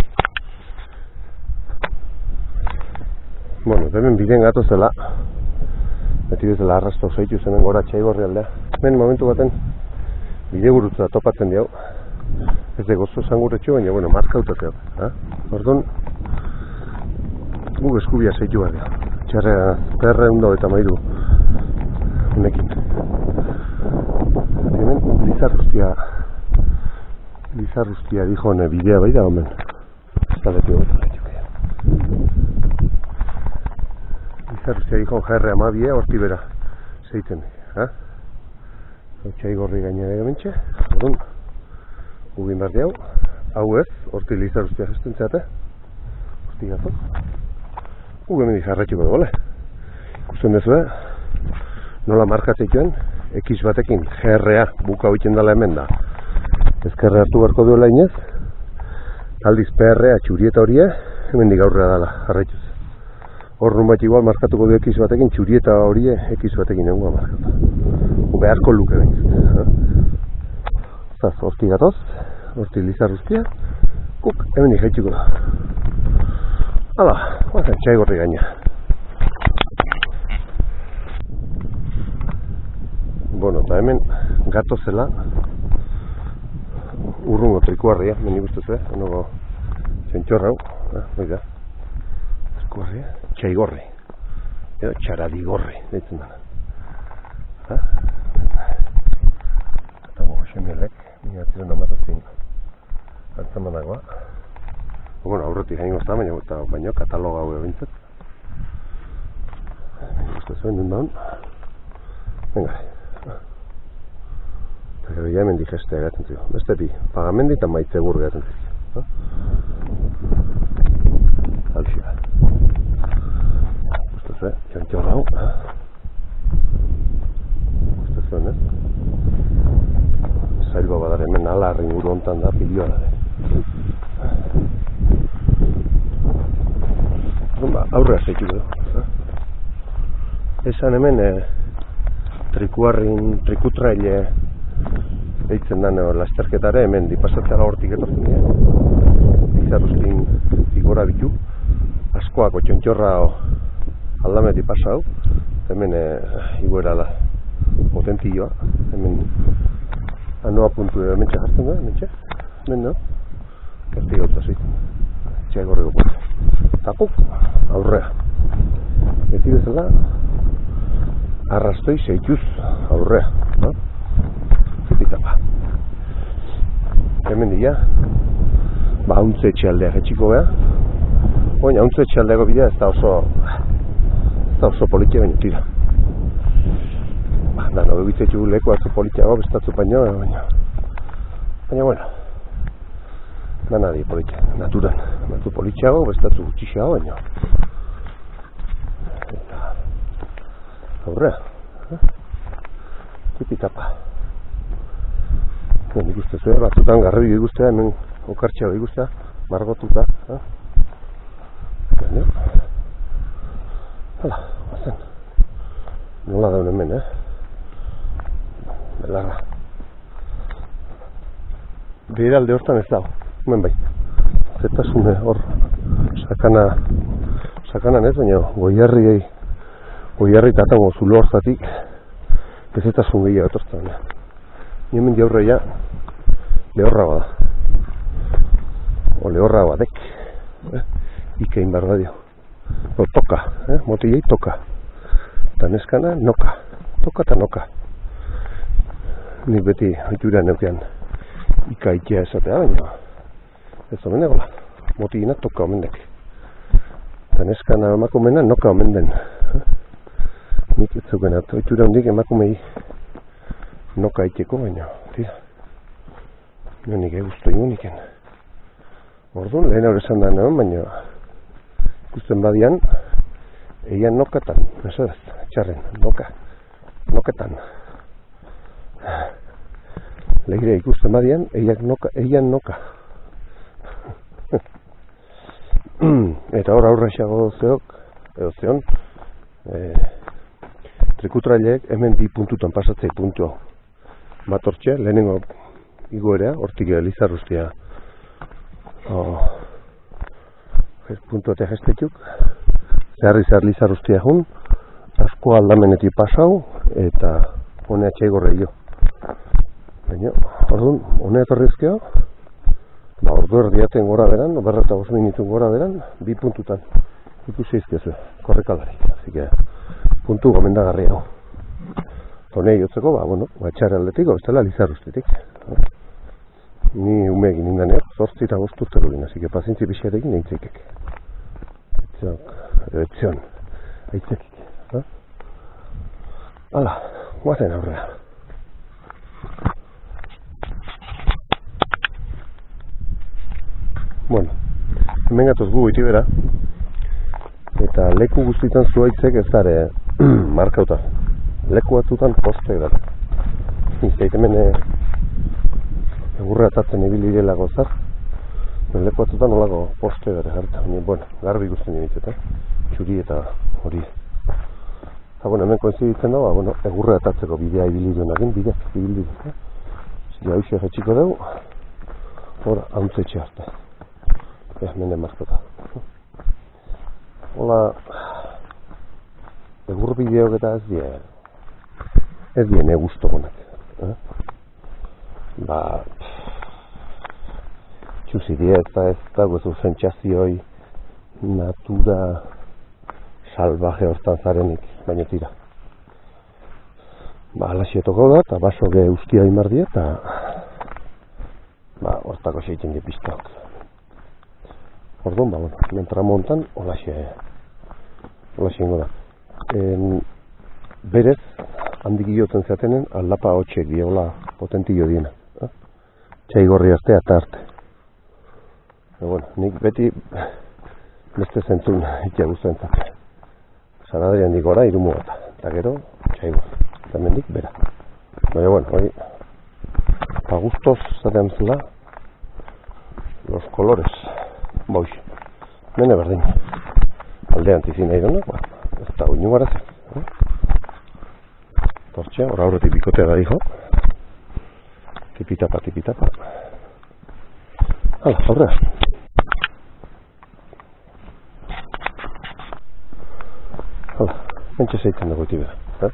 Bueno, hemen bideen gato zela, beti bezala arrasto zaitu zenen gora txaigorri aldea. Hemen momentu baten bide gurutza topatzen diau. Ez de gozo zangurretxo, baina, bueno, markautatzea. Orduan, guk eskubia zaitu bat dira. Txarrea, terreundo eta mairu honekin. Hemen, Lizarrustia dijo bidea bai da, omen. Ez da beti hobetu gaitukea. Lizarrustia dijo jarre amabie horti bera zeitzen. Txaigorri gainera egamentxe. Orduan, gugin bat diau. Hau ez, horti Lizarrustia gestentzeate. Horti gato. Gugen mendik jarretxuko dugu, ikusten dezu, nola markatzeituen, ekiz batekin GRA buka hoiten dela hemen da. Ezkerre hartu beharko duela inez, Aldiz PRA txurieta horie, hemendik aurrera dala, jarraituz. Hor nun bat igual markatuko du ekiz batekin, txurieta horie ekiz batekin egun markatu. Beharko luke behintzat. Zaz, horti gatoz, horti Lizarrustia, kuk hemendik jaitxuko da. Hala, guazen txaigorri gaina. Bueno, eta hemen gatozela urrungo trikuarria, menik ustez, onogo zentxorra hau, oida, trikuarria, txaigorri, edo txaradigorri, deitzen dena. Eta gogo xemielek, miniatziren amazazpin antzamanagoa. Bueno, aurretik hain gozta, baina kataloga hau ebintzat. Menik ustez, nuen daun. Venga, eta gero ja hemen digestea gaten zio. Beste bi, pagamendi eta maitzegur gaten zio. Alxia. Gustaz, txantxorra hau. Gustaz zuen, Zailba badar hemen alarri uru hontan da, pilioa da. Aurrea zaituko du. Esan hemen trikutraile deitzen den lasterketare hemen dipasatzea hortik etortzen dira. Lizarrustin igora bitu, askoako txontxorra aldameti pasa hau, hemen igoera da potentioa, hemen anoa puntu hemen jartzen da, hemen no? Gerti gauta zeitzen, txaigorrego puntu. Tapuk, aurrea. Beti bezala, arrastoi zeituz aurrea, no? Zipitapa. Hemen dira, hauntze etxealdea jetxiko beha. Oina, hauntze etxealdeako bidea ez da oso politia baino tira. Dano, ebitzetxu leku atzu politiago, bestatzu baino, baina, bueno, dana di politia, naturan. Batzu politiago, bestatzu gutxiago, baina. Eta, aurrea, Zipitapa. Nik uste zuen, batzutan garri digustea, hemen okartxea digustea, margotuta. Baina, hala, bazen. Nola daun hemen, Belarra. Beheralde hortan ez dago, hemen bai. Zetasune hor, sakanan ez, baina goiarri tatango zulo hortatik, ezetasun gehiago etortzen. Ni hemen jaurreia lehorra bada. O lehorra badek. Ikein behar da dio. O toka, motilei toka. Eta neskana noka. Toka eta noka. Nik beti oitura neukean ika ikea esatea, baina ez omen egola. Motilina toka omendek. Eta neskana emakumena noka omen den. Nik ez zeuken oitura hondik emakumei noka iteko, baina, tira. Nik eguztu inuniken. Orduan, lehen hori esan da neon, baina ikusten badian, eian nokatan, mesedez, txarren, noketan. Lehire ikusten badian, eian noka. Eta hor aurrexago zeon, trikutraileek hemen bi puntutan pasatzei puntu hau. Batortxe, lehenengo igoerea, hortik Lizarrustia puntuatea gestetxuk, zehar Lizarrustia egun, asko aldamenetik pasau, eta honea txaigorre jo. Baina, orduan, honea etorrizkeo, ordu erdiaten gora beran, 5 minutun gora beran, bi puntutan ikusi izkezu, korrekalari. Así que, puntu gomendagarri hau. Honei jotzeko, txarra aldetiko, bestela Lizarrustetik. Ni umeegin indaneak, 8 eta 5 urte lugin, así que pazientzi pixarekin eitzeikek. Etzion, aitzekik. Hala, guazen aurrea. Bueno, hemen gatoz gu itibera, eta leku guztietan zuaitzek ez dara markauta. Leku batzutan poste gara. Izait hemen egurra atatzen ibili direla gozar. leku batzutan nolako poste gara jartzen, bueno, garbi ikusten dimitzet, txuri eta hori. Eta, bueno, hemen koinziditzen da, bueno, egurra atatzeko bidea ibili duenakin, bideak ibili dut, Zia hausia jetxiko dugu, hor, hauntzetxe arte. Mende markota. Hola, egur bideok eta ez die gusto honak. Ba, txuzi die ez da guzu sentsazioi natura salvaje hortan zarenik, baina tira. Ba, alaxietoko da, eta baso ge ustia imar die, eta ba, hortako xeitzen die piztaok. Orduan, ba, bueno, mentramo hontan, holaxe ingo da. Berez, handik ioten zatenen, aldapa hotxek diola potentillo diena. Txaigorri arte eta arte. Bueno, nik beti beste zentzun ikia guztentzat. San Adrian dikora, irumu gata. Eta gero, txaigorri. Eta mendik, bera. Baina, bueno, hori, pa gustos, zatean zela, los colores. Boix, mene berdin. Alde antizin nahi duna, ez da uinu gara zen. Tortxe, hor aurretik bikotea da dijo. Tipitapa. Hala, aurrera. Hala, mentxe zeitzen dugu iti bera.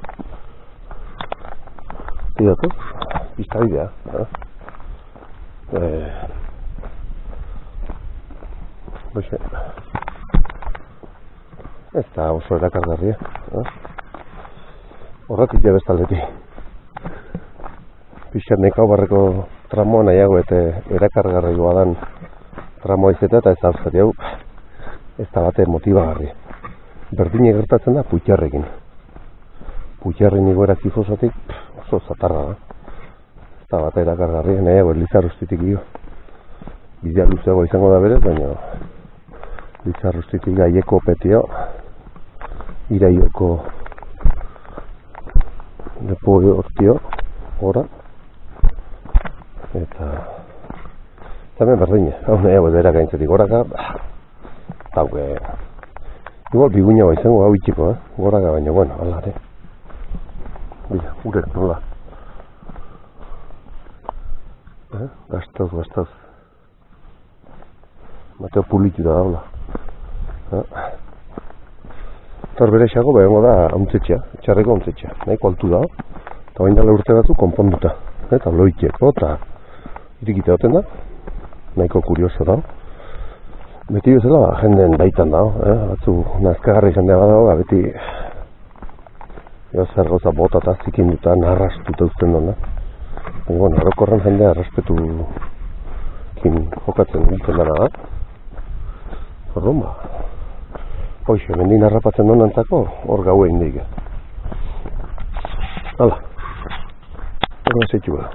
Idatu, biztabidea. Boixe. Ez da oso erakargarria. Horretik ja bestaldetik. Pixat nekau barreko tramoa nahiago eta erakargarrioa dan tramoa izeta eta ez alzari hau ez da bate motibagarria. Berdine gertatzen da Puitxarrekin. Puitxarren igoera kifosatik oso zatarra da. Ez da bate erakargarria nahiago Lizarrustitik io. Bidea luzeago izango da berez, baina Lizarrustitik gaieko petio iraioko lepo hortio ora eta hemen berdine, hau nahiago edera gaintzetik goraka hauke igual biguina izango hau itxiko, goraka baina, bueno, alare bila, urek nola gaztauz Mateo pulitu da daula Tor bere xago behengo da hauntzetxea, txarreko hauntzetxea, nahiko altu da, eta bain dala urte batzu konponduta, eta loikeko, eta irikite hoten da, nahiko kurioso da. Beti bezala jenden baitan da, batzu nazkagarri jendea badago, beti zer gauza bota eta zikin duta, narrastuta uzten duen da. Baina, bueno, orokorren jendea errespetukin jokatzen duten dara da. Orduan ba. Hoxe, mendin harrapatzen duen antzako, hor gaue indeik. Hala. Hora zeitxu da.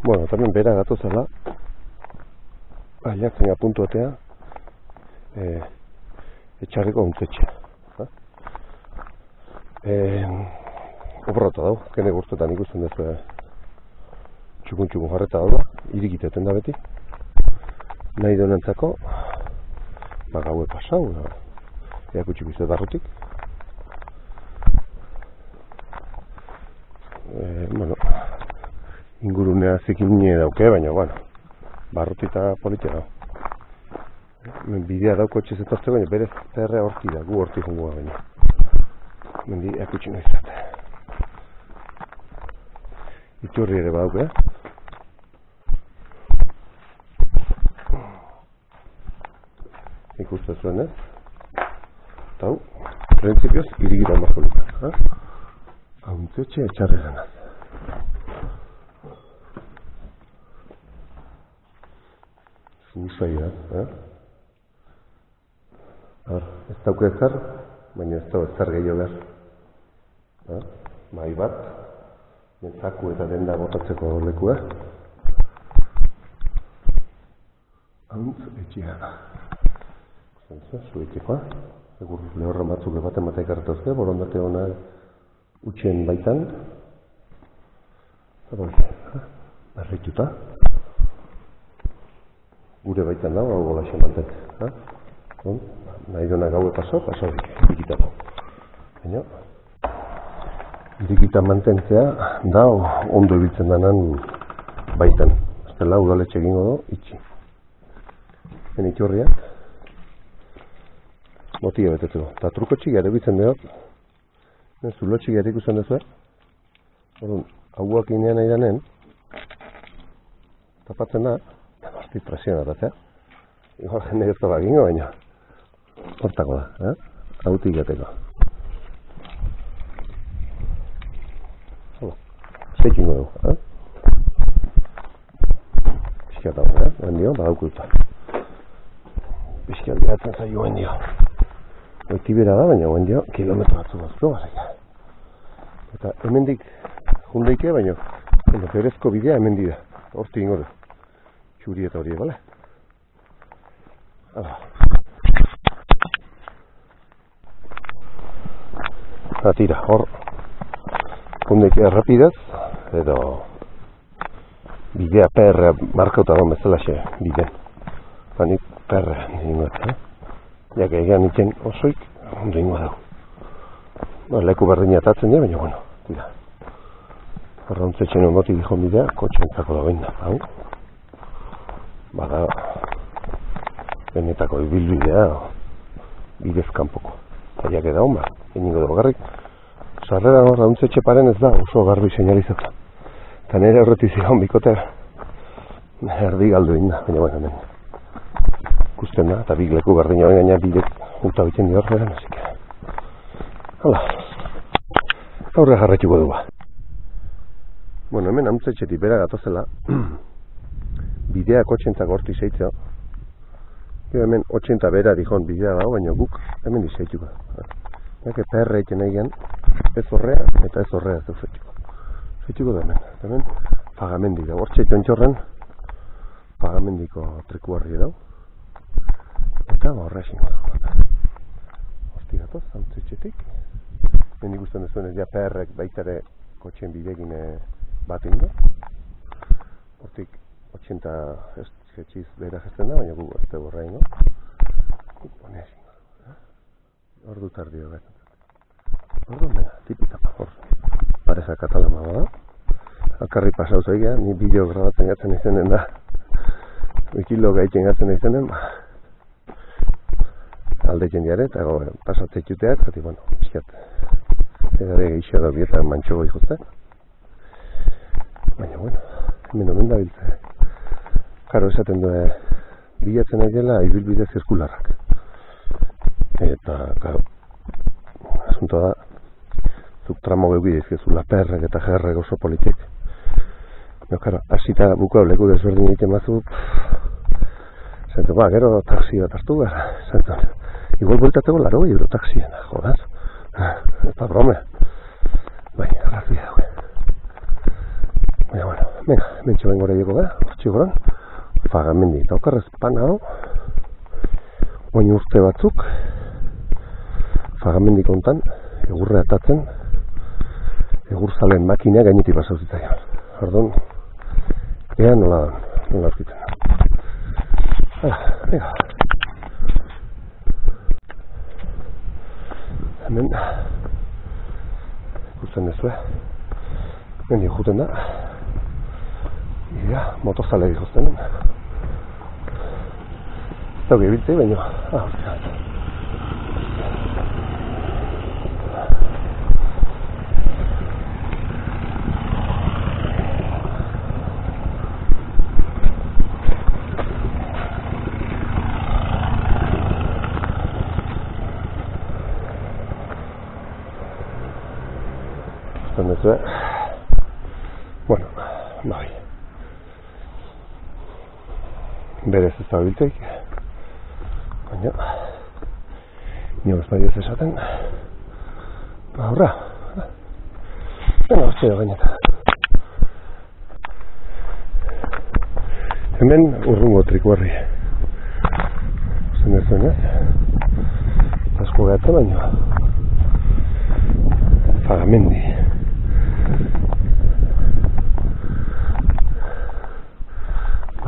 Bueno, tamen bera gatozela. Aiatzen apuntuatea. Etxarriko hauntzetxea. Obrota dau, kene gurtetan ikusten dezu txukun jarreta dauda. Irikiteten da beti. Nahi duen antzako. Ba gaue pasau, eakutxik izan darrotik. Bueno, ingurunea zikine dauke, baina, bueno, barrotita politia dau. Bidea dauko etxez etortzeko, baina berez zerrea horti da, gu horti jongoa baina. Mendi eakutxik naizat. Iturri ere badauke, ikusten zuen, eta hau, printzipioz, irigitan barko luka. Hauntzetxe etxarreran. Zuzaia, ez dauke ezer, baina ez dago ezer gehiago behar. Mai bat, mentzaku eta denda botatzeko lekua. Hauntzetxea. Zuetikoa, egur lehorra batzuk baten batek hartuzke, borondate hona utxen baitan. Berrituta. gure baitan dago, hau gola xemantek. Nahi duena gaue paso irikita dago. Baina, irikita mantentzea, da ondo ibiltzen denan baitan. Aztela, udaletxe egingo do, itxi. Iturriak, motia betetzeko. Eta truko txigia egitzen dut, zulo txigia ikusten duzu, hauak inean nahi danen, tapatzen da, basti presioa datzea. Igual jende gertu bagingo, baina hortako da, hautik jateko. Zeikingo dugu, pixkat hau, dio, badaukuta. Pixkat geratzen zaio guen dio. Goitibera da, baina guen dio, kilometro batzu bazko bazik. Eta hemendik jundeike, baina berezko bidea hemen dira. Horti ingo du. Txuri eta hori, bale? Tira, hor jundeike errapidez, edo bidea PR markauta dago bezalaxe biden. Nik PR ninguet, jake egean itzen osoik, ondo ingo dago. Leku berdina atatzen dira, baina, bueno, tira. Arrauntzetxen ondotik dihon bidea, kotxentzako da behin da, hau. Bada, benetako ibilbidea, bidez kanpoko. Zaiak eda hon, eningo dugu garrik. Sarrera arrauntzetxe paren ez da, oso garbi seinalizatu. Eta nire horretiz zion bikote, erdi galdu egin da, baina, bueno, hemen. Ikusten da, eta big leku berdina baina gaina bidek unta biten di horrela, nazik. Hala, aurre jarraituko dugu. Bueno, hemen amtzetxetik bera gatozela, bidea kotxentzak horti zeitzeo. Hemen 80 bera dihon bidea dago, baina guk hemen dizeituko. Eke perre egiten egin, ez horrea eta ez horrea ez zeituko. Zeituko da hemen. Hemen pagamendik da. Hortxe jontxorren pagamendiko trikuarri dago. Eta horre esingo dago. Horti gatoz, amtzetxetik. Hemen ikusten duzuen ez ja perrek baitare kotxen bidekin bat ingo. Hortik 80 jetxiz behera jesten da, baina gu ez dugu horra ingo. Honea esingo. Ordu tardio behar. Ordu mena, tipitapa hor. Pareja katalama bada. Alkarri pasau zaigea, ni bideo grabatzen gatzen izenen da. Wikilo gaitzen gatzen izenen, aldeitzen diare, eta pasatzea txuteak, zati, bueno, pixkat. Egare geixo da bietan mantxogo ikustez. Baina, bueno, hemen omen da biltze. Karo esaten du, bilatzen egela ibilbide zirkularrak. Eta, karo, asunto da, zuk tramo gehuki dizkezula perrek eta jerrek oso politik. No, karo, asita bukau leku desberdin egiten bazu, zentu, gero taxi bat hartu gara, zentu, igual bueltatzeko 80 euro taxien, jodaz, eta brome. Bai, arrazia daue. Baina, bueno, venga, mentxo bengo horreieko gara, hortxi goran, pagamendi, eta okarrez panao, oin urte batzuk, pagamendi kontan, egurre atatzen, egur zalen makina gainetik pasau zitzaion. Ordon, ea nola aurkitzen. Venga. Hemen, ikusten dezue, hemen juten da, ia, motozale dihozten. Zauke ibiltzei, baina, bueno, bai. Berez ez da bilteik. Baina, nio ez bai ez esaten. Horra. Baina, hortzea gaineta. Hemen urrungo trikuarri. Zen ez duen ez? Asko gehatzen baina. Pagamendi.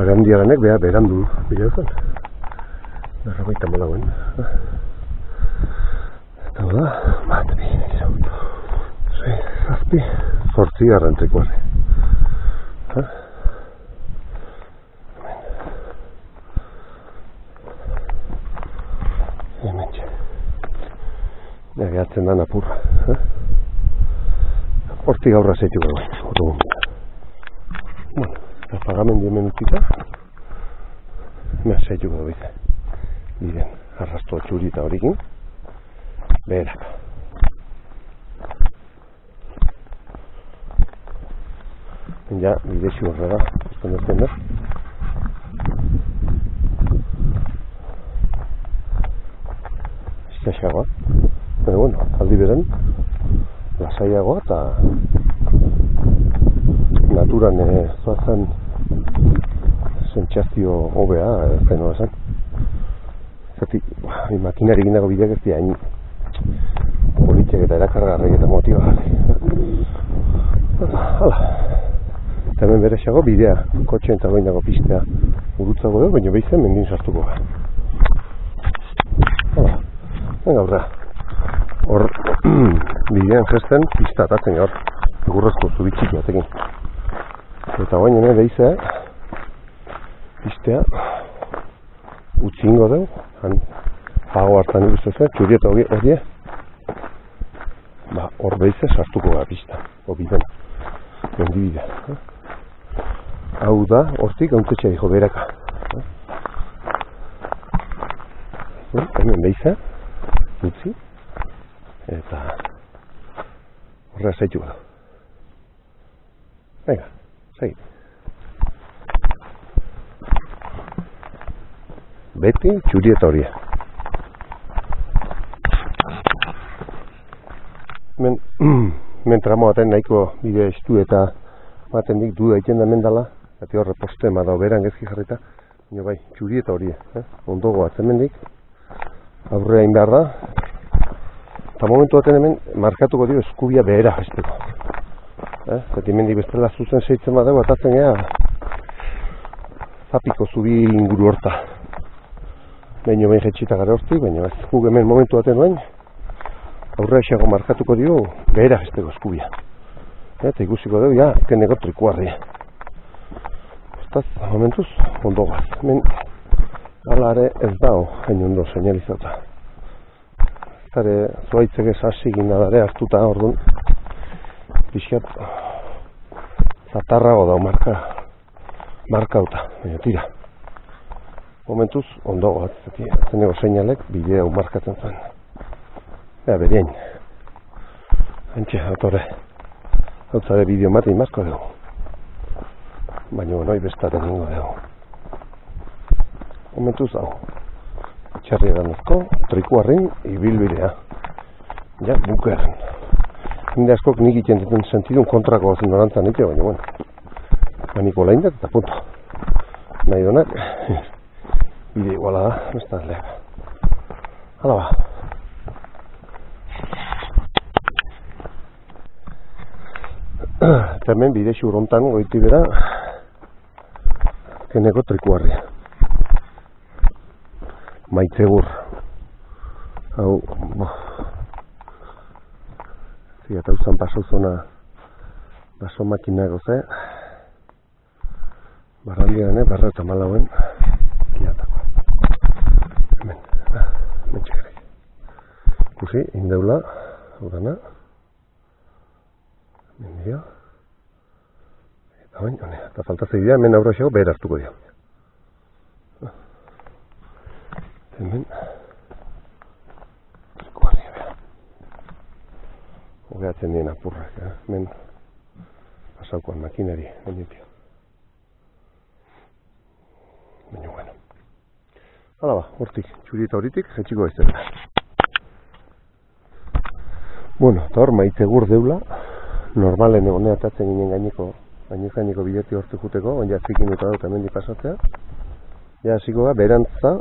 Barandiaranek beha berandu bila zen. 54. Eta da, bat, bi, sei, zazpi, 8. trikuarri. Hementxe. Gehatzen da napurra. Hortik aurra zaituko dugu. Bueno, eta pagamendi hemen utzita. Hemen zaituko dugu. Biren, arrasto txurita horikin. Beherak. Ja, bidexu horrela, usten duzten da. Estaxagoa. Pero bueno, aldi beren, lasaiagoa eta naturan zoazan sentsazio hobea, zenoa zen. Zertik, makinari egindako bideak ez dira hain politiak eta erakargarrek eta motibagarri. Hala. Eta hemen berexago bidea, kotxeen eta goindako pistea urutzago dugu, baina behizen mendin sartuko gara. Hala, venga aurra. Hor, bidean jesten pista atatzen gaur, egurrezko zubitxik batekin. Eta guain hemen behizea, pistea utzingo dugu, pago hartan ikusten zen, txurieta hori, hor behize sartuko gara pista, obiden, mendibidea. Hau da, hortik hauntetxea dijo beraka. Hemen behize, utzi, eta horrela zaituko da. Venga, segi. Beti txurieta horia. Men tramo baten nahiko bide estu eta baten dik duda iten da mendala, eta horre postema da oberan gezki jarrita, baina bai, txurieta horia, ondogo batzen mendik, aurrea indar da, eta momentu baten hemen markatuko dio eskubia behera jazteko. Eta mendik bestela zuzen zeitzen badago, atatzen gea zapiko zubi inguru horta. Baina behin jetxita gara hortik, baina ez guk hemen momentu baten duen, aurrea esago markatuko dio behera jazteko eskubia. Eta ikusiko dugu, ja, keneko trikuarria. Estaz, momentuz, ondo gaz. Hemen, alare ez dao, hain ondo seinalizauta. Zare, zuaitzek ez hasi ginadare hartuta, orduan, pixkat, zatarrago dao markauta, baina tira. Momentuz, ondo gaz, zeneko seinalek bidea markatzen zuen. Ea, berein. Hentxe, autore. Hautzare bideo mate imazko dugu. Baina noi bestaten ingo dugu. Momentuz hau. Txarri eranozko, trikuarrin, ibilbidea. Ja, bukerren. Hinde askok nik itxenteten sentidun kontrako zinorantzan ite, baina bueno. Maniko laindak eta punto. Nahi donak, bide iguala da, bestan lehak. Hala ba. Eta hemen bide xurontan goiti bera keneko trikuarria. Maitzegur. Hau, eta uzan pasau zona baso makina goze. Barraldiaren, barra eta malauen kiatakoa. Hemen, hemen txekarek. Ikusi, indeula, hau dana. Mendio. Eta bain, honea, eta faltazei dira, hemen aurra xago behar hartuko dira. Hemen, trikuarria behar. Hogeatzen dien apurrak, hemen pasaukoan makinari, benetio. Baina, bueno. Hala ba, hortik, txurieta horitik, jetxiko ez dela. Bueno, eta hor, maitegur deula, normalen egonea atatzen ginen gaineko bileti hortu juteko, onja zikin dut dut hemen dipasatzea. Ja, hasiko ga, berantza,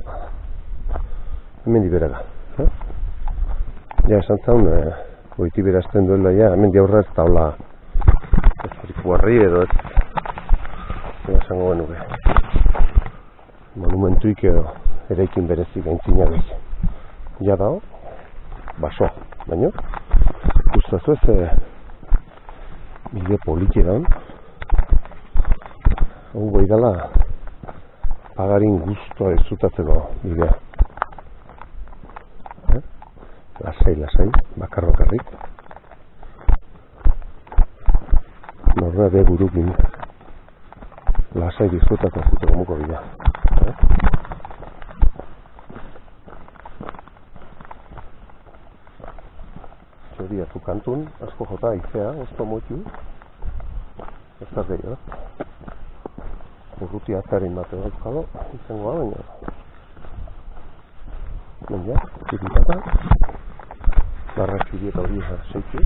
hemen diberaga. Ja, esan zaun, goiti berazten duela, ja, hemen diaurra ez taula ez trikuarri edo ez esango genuke. monumentuik edo eraikin berezik aintzinarik. Ja dago, baso, baina gustazu ez bide poliki daun. Hau baidala pagarin guztua ezutatzeko bidea. Lasai, bakar-bakarrik. Norra burukin lasai disfrutatu zuteko muko bidea. Txoriatu kantun, asko jota izea, osto moitu. Ez da gehiago. Urruti atzarin bat edo jalo, izangoa baina. Baina, txirikata. Barra txirieta hori zeitu.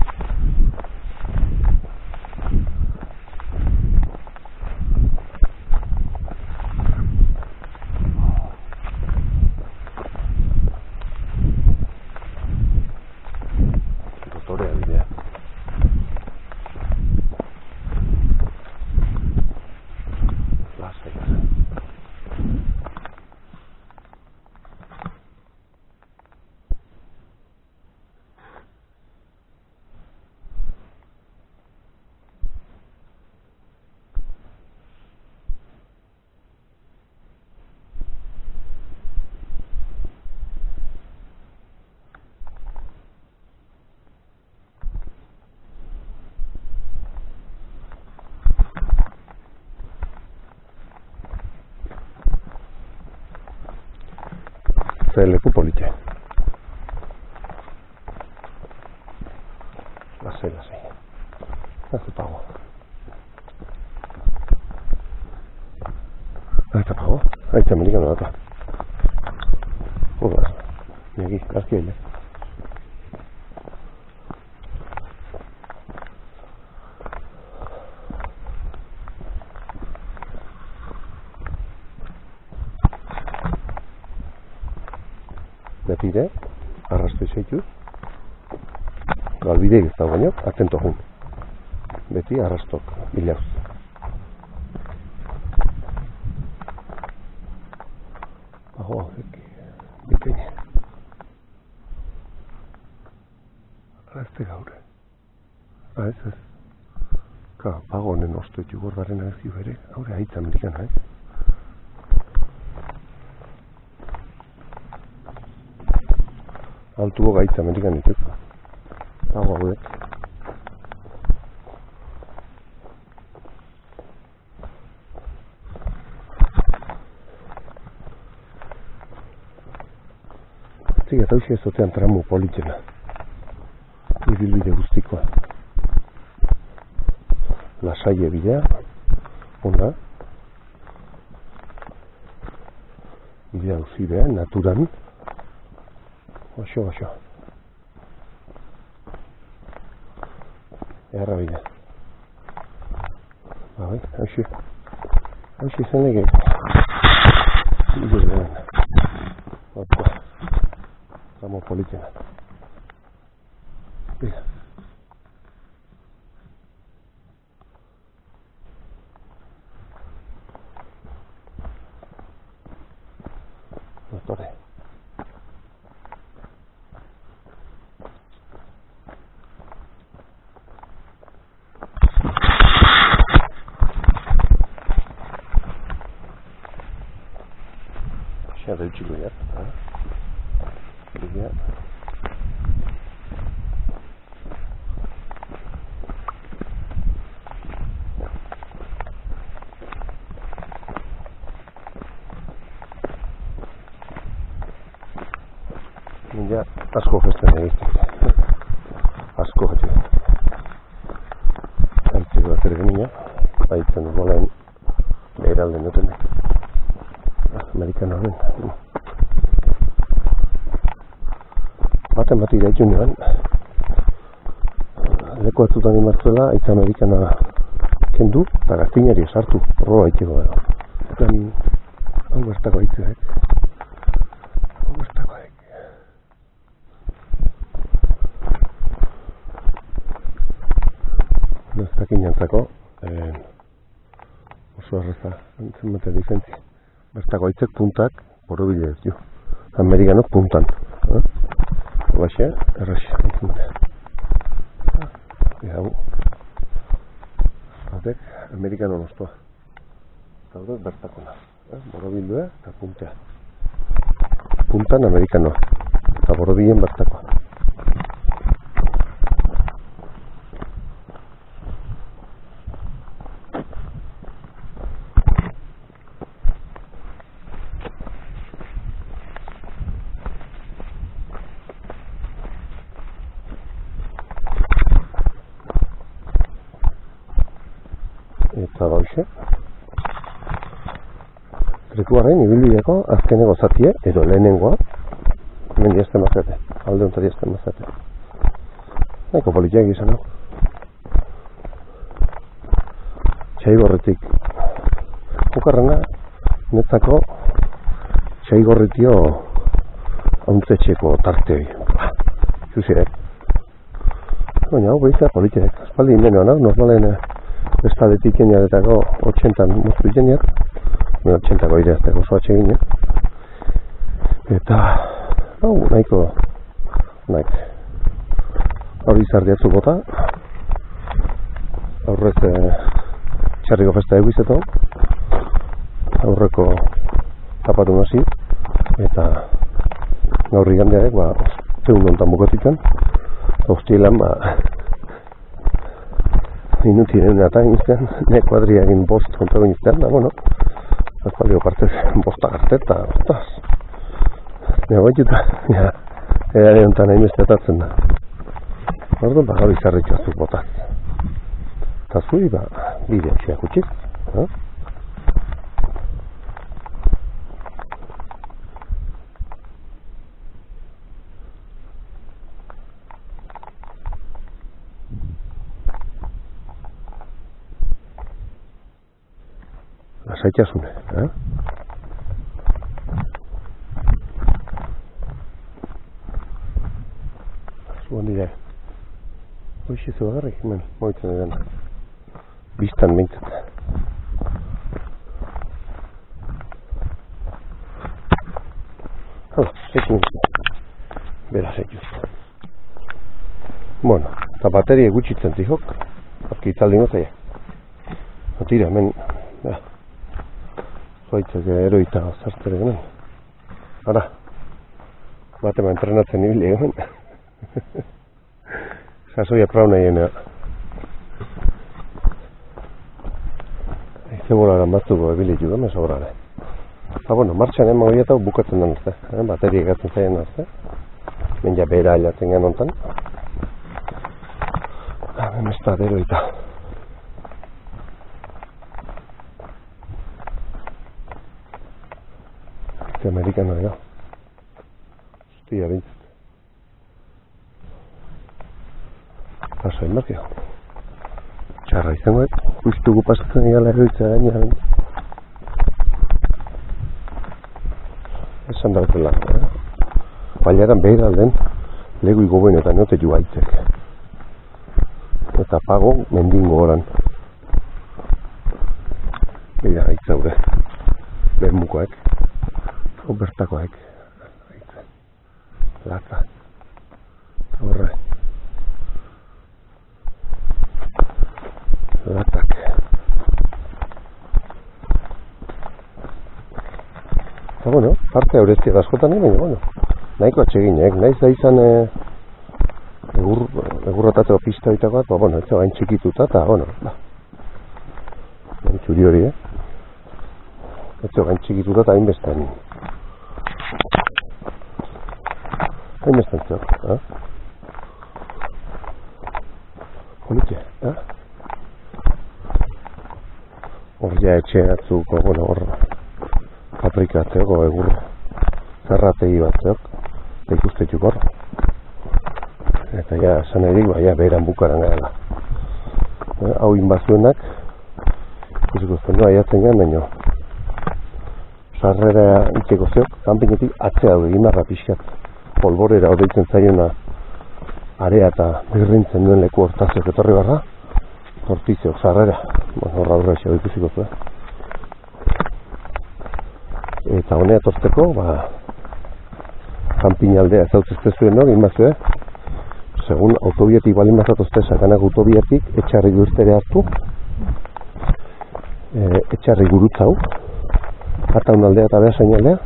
Leku politia. Lasai. Hace pago. Ahí está americano acá. Joder. Y aquí, aquí. Betire, arrastu zeitu. Galbideik ez da baino, atento jun. Beti arrastok, bilauz. Aho, bikaine. Arrazte gaur. Ez. Pago honen ostoitu gorgaren agizki bere, haure haitza amerikana, Altuo gaitza amerikan dituk. Hau hauek. Ziga, eta hoxe ezotean tramu politxena. Ibilbide guztikoa. Lasaie bidea. Onda. Bidea uzibea, naturan. Oxo. Eharra bide. Bai, hauxi. Hauxi zen lege. Bide duen. Otkoa. Ramo politena. Bide. Notore. Ada utziko ya. Bidea. Ja, asko gesten egiten. Asko jate. Altzeko atergenina, baitzen golen beheralden duten. Amerikano den. Baten bat iraitu nioen. Leku atzutan imartzuela, aitza amerikana kendu, eta gaztinari esartu, roa itxeko edo. Egan, hau bertako aitzuek. Noztakin jantzako, oso arreza, entzen bate difentzi. Bertako aitzek puntak borobile ez dio. Amerikanok puntan. Hoxe, erraxe. Hau. Hatek, amerikano nostua. Hau bertakona. Borobildua eta puntea. Puntan amerikanoa. Eta borobilen bertakoa. Eta bauxe. Trikuaren ibilbideko azkeneko zatie, edo lehenengoa, hemen jazten mazate, alde hontari jazten mazate. Naiko politiak izan hau. Txaigorritik. Bukarrena, netzako txaigorritio hauntzetxeko tarte hori. Zuzirek. Baina hau behitza politiak. Espaldi indenoan hau, normalen bestaletik jeniaretako 80 moztu jeniak. 80ko ireazteko oso atxegin, Eta, hau, nahiko, hori zardiatzu bota, aurrez txarriko festa eguizeto, aurreko tapatu nazi, eta gaur igandearek, zeun ontan bukatitzen, hostielan, minutien eta inizten, ne kuadriagin bost kontago inizten, da, bueno, azpalio partez, bosta garte eta ostaz. Ja, baituta, edare honetan hain bestetatzen da. Orduan, gaur izarritxo azuk botaz. Eta zui, bide hausiak utxik. Lasaitasune, Zuan dira. Hoxe zu agarrik, hemen, moitzen edan. Bistan mintzat. Hala, ekin. Beraz ekuz. Bueno, eta bateria gutxitzen tihok. Azki itzaldi nozaia. Tira, hemen, zoitzak eroita zartere hemen. Ara, batema entrenatzen ibili hemen. Sasoia prauna hiena. Zebolara batzuko ebili juda, me sobrare. Bueno, martxan ema hori eta bukatzen den azte. Bateria egatzen zaien azte. Menja bera alatzen gen ontan. Hemen ez da eroita. Amerikano dira. Hostia, bintzat. Paso enmarkio. Txarra izangoet, justugu pasatzen egala egoitza gaina. Esan daukela. Baiaran behar alden, legu igoboen eta neote juaitzek. Eta pago mendingo oran. Bira, aitzaure. Lehen bukoek. Bertakoek. Latza. Horre. Latzak. Eta bueno, parte haureztia da askotan egin, bueno. Nahiko atseginek, nahiz da izan egurrotateko pista bitako bat, bueno, ez gain txikituta, eta bueno, txuri hori, ez gain txikituta eta hainbestan. Hainbestan zeo, Politia, hor ja etxe atzuko, bueno, hor paprikatzeoko egur zerrategi batzeok, ikustetxuk hor. Eta ja, esan edik, ja, beheran bukaran gara. Hau inbazioenak, ikusiko zen, aiatzen gen, baino. Sarrera itxeko zeok, kanpinetik atzea hau egin marra pixkat. Polborera odeitzen zaiona area eta birrintzen duen leku hortazioak etorri barra. Hortizeok, sarrera. Horra horra eixo ikusiko zuen. Eta honea tortzeko, kanpinaldea ezautzezte zuen hori, inbazue, segun autobietik balin bazatozte, sakanak autobietik, etxarri guztere hartu, etxarri gurutzau, ataunaldea eta behasainaldea,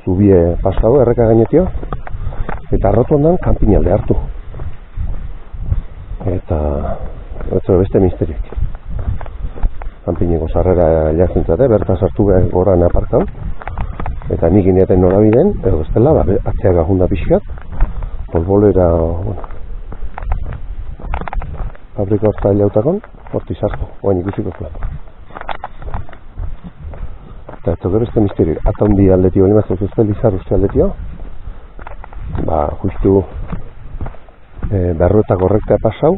zubie pasau, erreka gainetio, eta arrotu ondan kanpinaldea hartu. Eta, ez beste misteriek. Kanpineko sarrera jazentzate, berta sartu behar goran aparkau, eta nik ineaten norabideen, edo bestela, atzeak agunda pixkat, polbolera, fabrika horta hilautakon, horti sartu, oain ikusiko zuen. Eta ez beste misteri, ataundi aldetio, bali mazuz uzte lizar uste aldetio, justu berro eta korrektea pasau,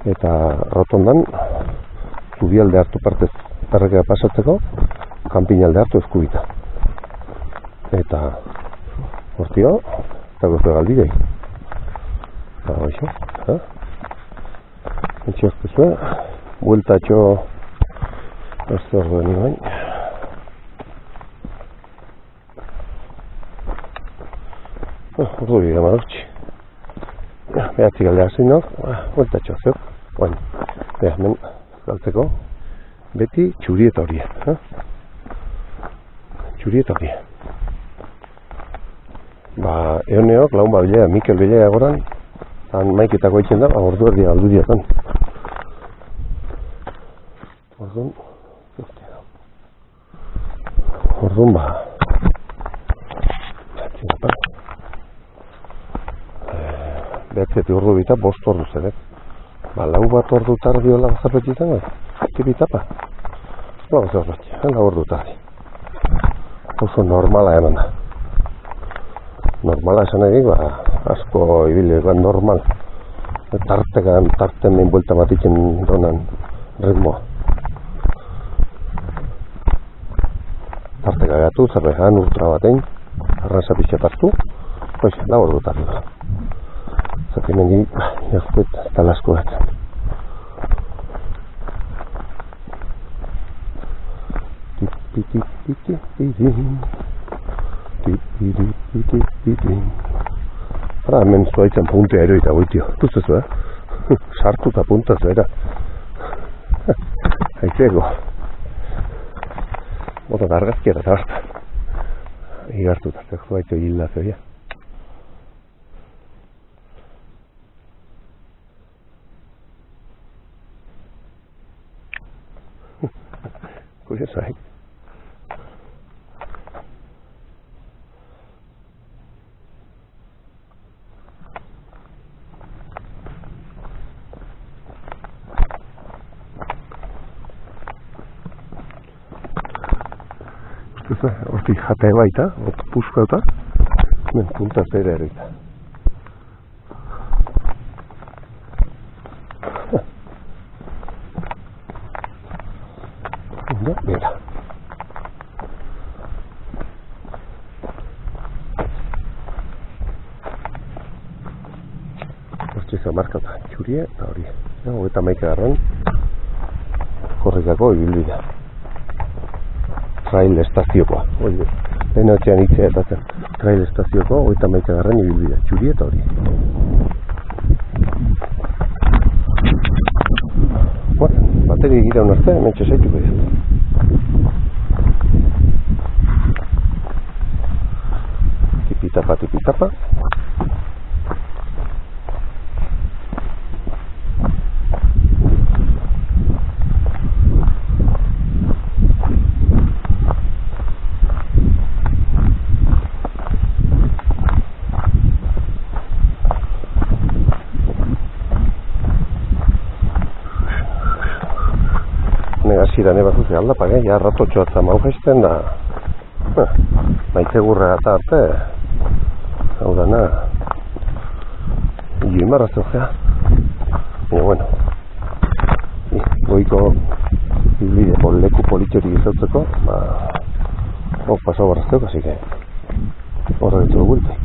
eta rotondan, zubialde hartu partez errekea pasatzeko, kanpinalde hartu eskubita. Eta hortio, eta gozo galbidei. Eta hoxo, etxoztezue, bueltatxo, ez hor duen ibain. Ordu bide marotxi. Behatzi galdea zinok, bueltatxo zeok. Hemen, galtzeko, beti txurieta horie. Txurieta horie. Eoneok, laun bilea, Mikel bilea goran, han maiketako eitzen da, ordu erdia aldu diatan. Orduan, behatzieti ordu bita, bost ordu zedek. Lau bat ordu tardi hola bazarreti izango, tipitapa. Bazarreti, lau ordu tardi. Oso normala eman da. Normala esan edik, asko ibili, normal. Tarten behin buelta matitzen donan ritmoa. Tarteka gatu, zerrean ultra batein, arranza pixat hartu, lau ordu tardi da. Zati mendi, jazkuet, eta lasko bat. Ara, hemen zuaitzen puntea eroita goitio. Tuzezu, sartu eta punta zuera. Haizeko. Bota gargazkiera eta basta. Igartu eta zuaitzen hilda zoia. Curioso, hortik jate baita, puska eta, punta zera erita. Mira. Hortziza markata, txurie eta hori. Hogeta maika garran, korrikako ibilbidea. Trail estaziokoa. Lehen hotxean itzea eta zen. Trail estazioko, hogeta maika garran ibilbidea. Txurie eta hori. Bateri gira unazte, hemen txesaituko dira. Tipitapa. Negazira neba zuzi aldapa, ja ratotxo atza maugesten da maite gurra eta arte hau dana joimarra zeugea. Baina, bueno, goiko ibilbide leku politxorik izautzeko, pasau barra zeuk, así que horra ditu gultaik.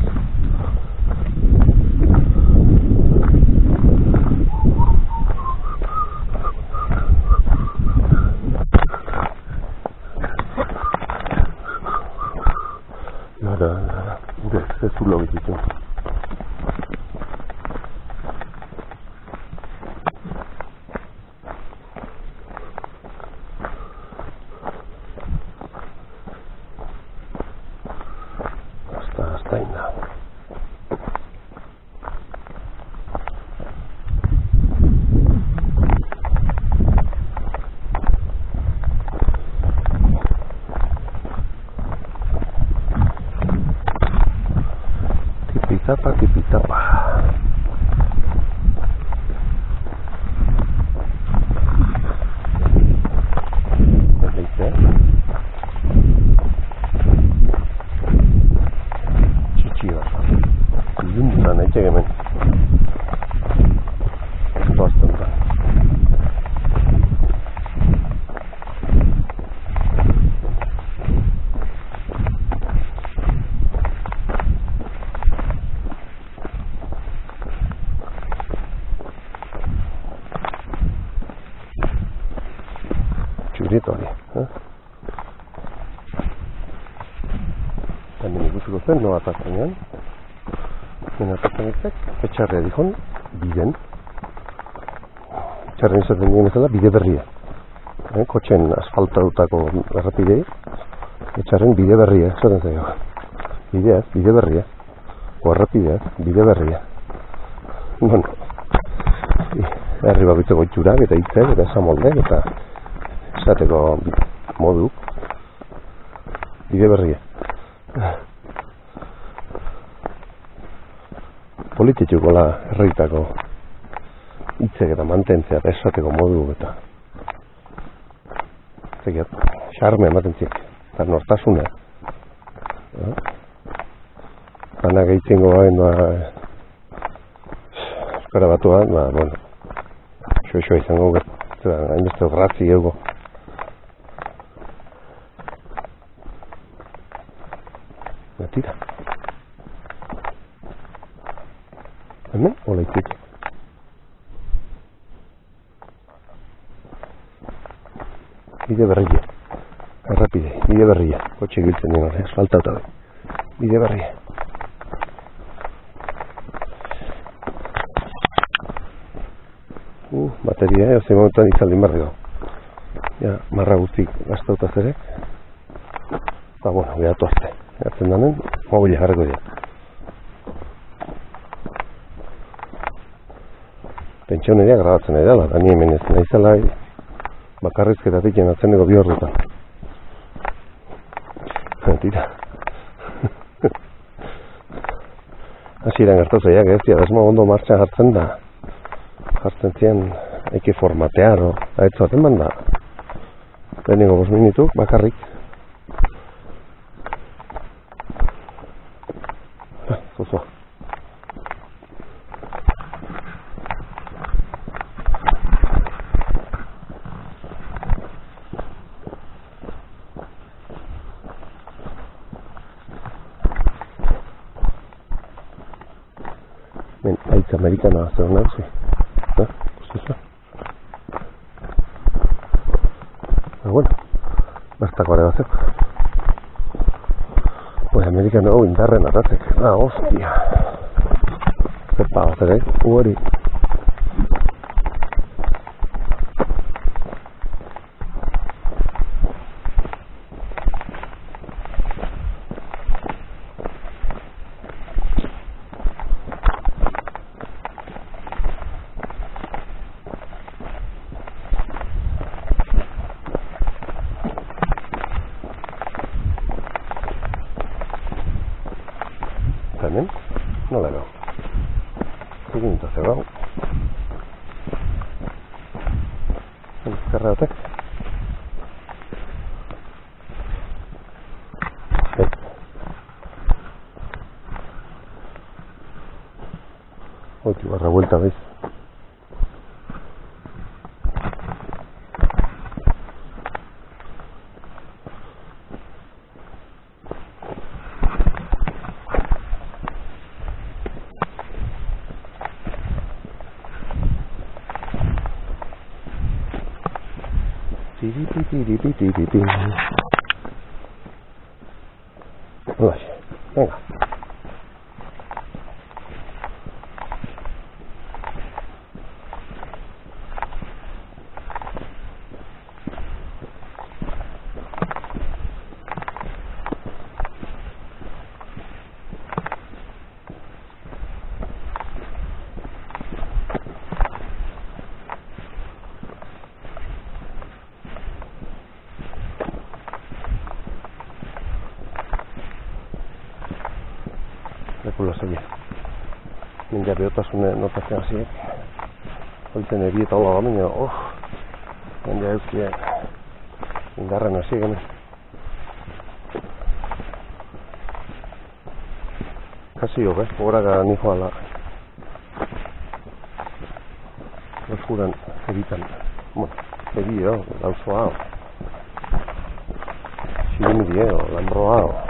Gure zezulo bizitu. Hasta inda. Tipitapa. Berrize. Txitxioa. Iluntan aitek hemen. Toazten da. Hori, hemen ikusiko zen, noa atazenean. Hemen atazenetzek, etxarria dihon, biden. Etxarria izaten dien ezala, bide berria. Kotxen asfaltatutako errepidei, etxarren bide berria, esaten zaio. Bideaz, bide berria. O errepideaz, bide berria. Bueno, herri babitzeko itxurak, eta hitzek, eta esamoldek, eta esateko modu bide berria. Polititukola herritako hitzek eta mantentzea eta esateko modu eta zegiat, xarme ematen ziek eta nortasuna banak eitzengo gain espera batua bueno xo izango hainbeste ratzi ego tira. Hemen, olaitik. Bide berria. Errapide, bide berria. Kotxe giltzen dien hori, asfaltauta da. Bide berria. Bateria, ozei momentuan izaldin barri dago. Ja, marra guztik gaztauta zerek. Bueno, behatu arte. Gertzen danen, mobile jarriko dira. Pentsioneria grabatzen nahi dela, da ni hemen ez nahi zela bakarrizketatik jenatzeneko 2 ordutan. Tira. Hasieran gertatu zaiak ez, desmo ondo martxan jartzen da. Jartzen zian, eki formatear, ahetzu baten banda. Lehenengo 5 minutuk, bakarrik. Zuzua. Men, aitz amerikana zer nahi, guztizua. Bueno, bertako ere batzeko. Amerikano indarren arratek. Hostia. Zepa, zer, hori. Hemen, nola gau. Egin dute gau. Ezkerra batek. Oiti barra vuelta bez. Hola. Venga. Lekulla sekin. Minkä jotain notasen asiat. Oltiin ne viitä ollaan minä minkä yksiä. Minkä arena siihen. Kasiove, oraga nihoalla. Losuuden evitan. Evio, lausuao. Silmidio, lambroao.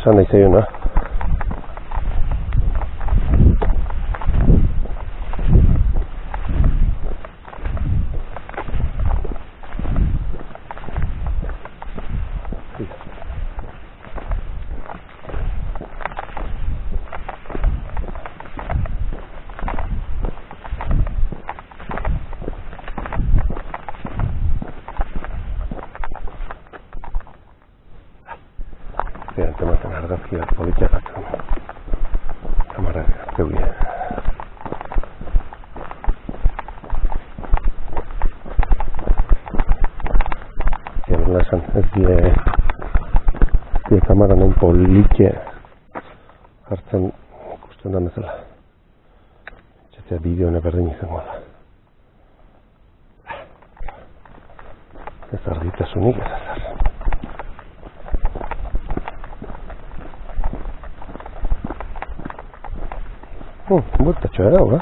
Sana itse yuna. Tiedän tämän argazkia politiikat. Kamera köyhiä. Sellaisen tie kameranen poliikia. Hartzen ikusten damezela. Txatea bideoen berdin izango da. Ez argitasunik ez azar. Bueltatxo dago,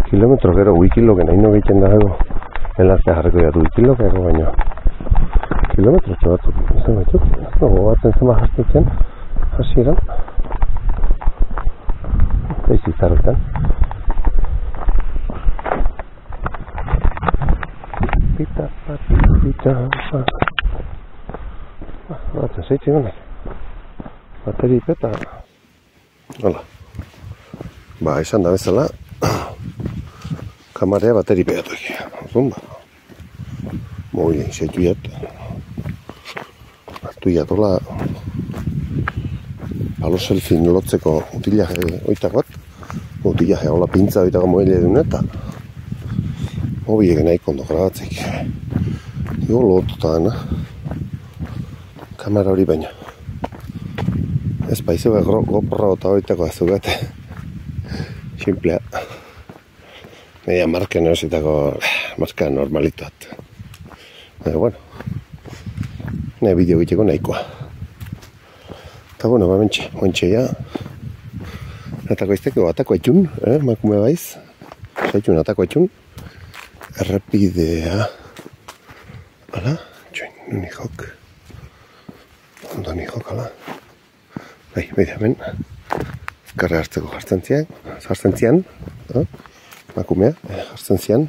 Kilometro gero, wikilok nahi no egiten dago. Enlaztea jarriko datu wikilok baina. Kilometro txo batzuk, izan batzuk. Nago batzen zema jaztetzen, hasieran. Eiz izarretan. Pita, batzen zeitzik honek. Bateri peta. Hola. Ba, esan da bezala, kamarea bateri pegatu egia. Zumba. Mobilen zaitu jat. Hartu jatola palo selfin lotzeko utilaje oitak bat. Utilaje hola pintza oitako mobile dune eta mobilek nahi kondo grabatzek. Jo lotuta kamera hori baina. Ez paizuga GoPro eta horretako azugate. Simplea. Media marken erositako marka normalituat. Bueno. Ne bideo egiteko nahikoa. Eta bueno, mentxe ya. Atako izteko atako etxun, makume baiz. Zaitxun atako etxun. Errepidea. Hala, txoin, nuni jok. Ondo ni jok, hala. Bai, hemen, ezkarra hartzeko jartzen zian, makumea, jartzen zian,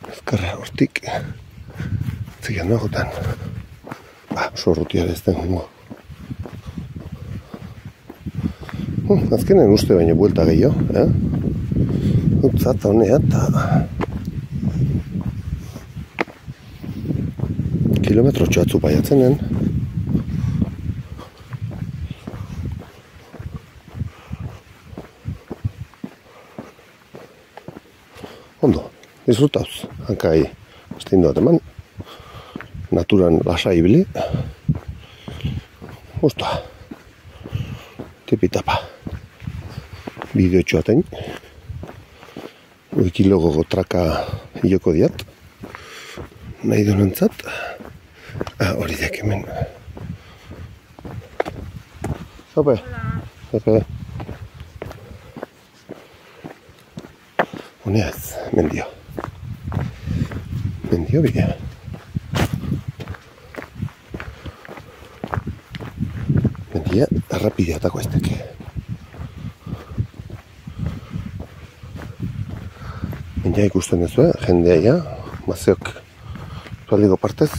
ezkarra hortik, zian nagotan, oso rutiara ez den gongo. Azkenen uste baina buelta gehiago, utzata honea eta kilometro txatzu baiatzenen. Ondo, disfrutauz, hankai estindu bat eman, naturan lasai ibili, usta, tipitapa, bideo txuaten, wikilogo traka hiloko diat, nahi donantzat, hori diak hemen. Hola. Hola. Uneaz, mendio. Mendio bidea. Mendia errapideatako ezteke. Mendia ikusten duzu, jendea, mazeok zualdiko partez,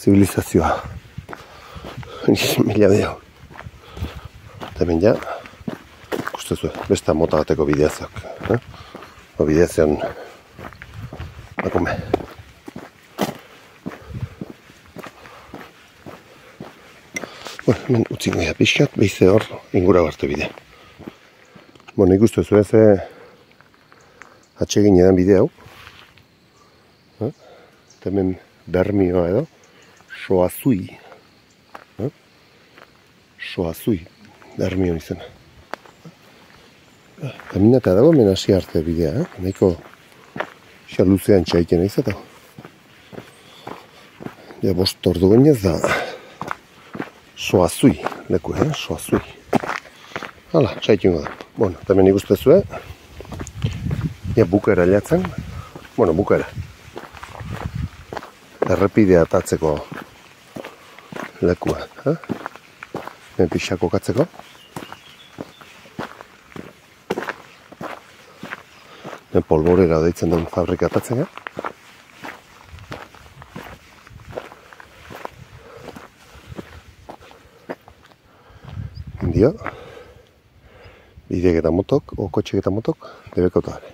zibilizazioa. Mila dio. Eta hemen ja, ikustezu, besta mota bateko bideazioak. Bideazioan, bakume. Hemen utzik gaia pixkat, behize hor ingura barte bidea. Ikustezu ez atsegin edan bide hau. Eta hemen Bermioa edo, Soazui. Soazui, Bermion izena. Kaminata dago hemen hasi arte bidea, nahiko xaluzean txaiken aiz eta. Ja, 5 ordu gainez da Soazui, leku, Soazui. Hala, txaikengo da. Eta hemen ikustezu, ja, bukaera jatzen. Bukaera. Errepidea atatzeko lekua, hemen pixako katzeko. Hemen polborera deitzen den fabrika atatzen, Indio, bideek eta motok, kotxek eta motok, debekota gare.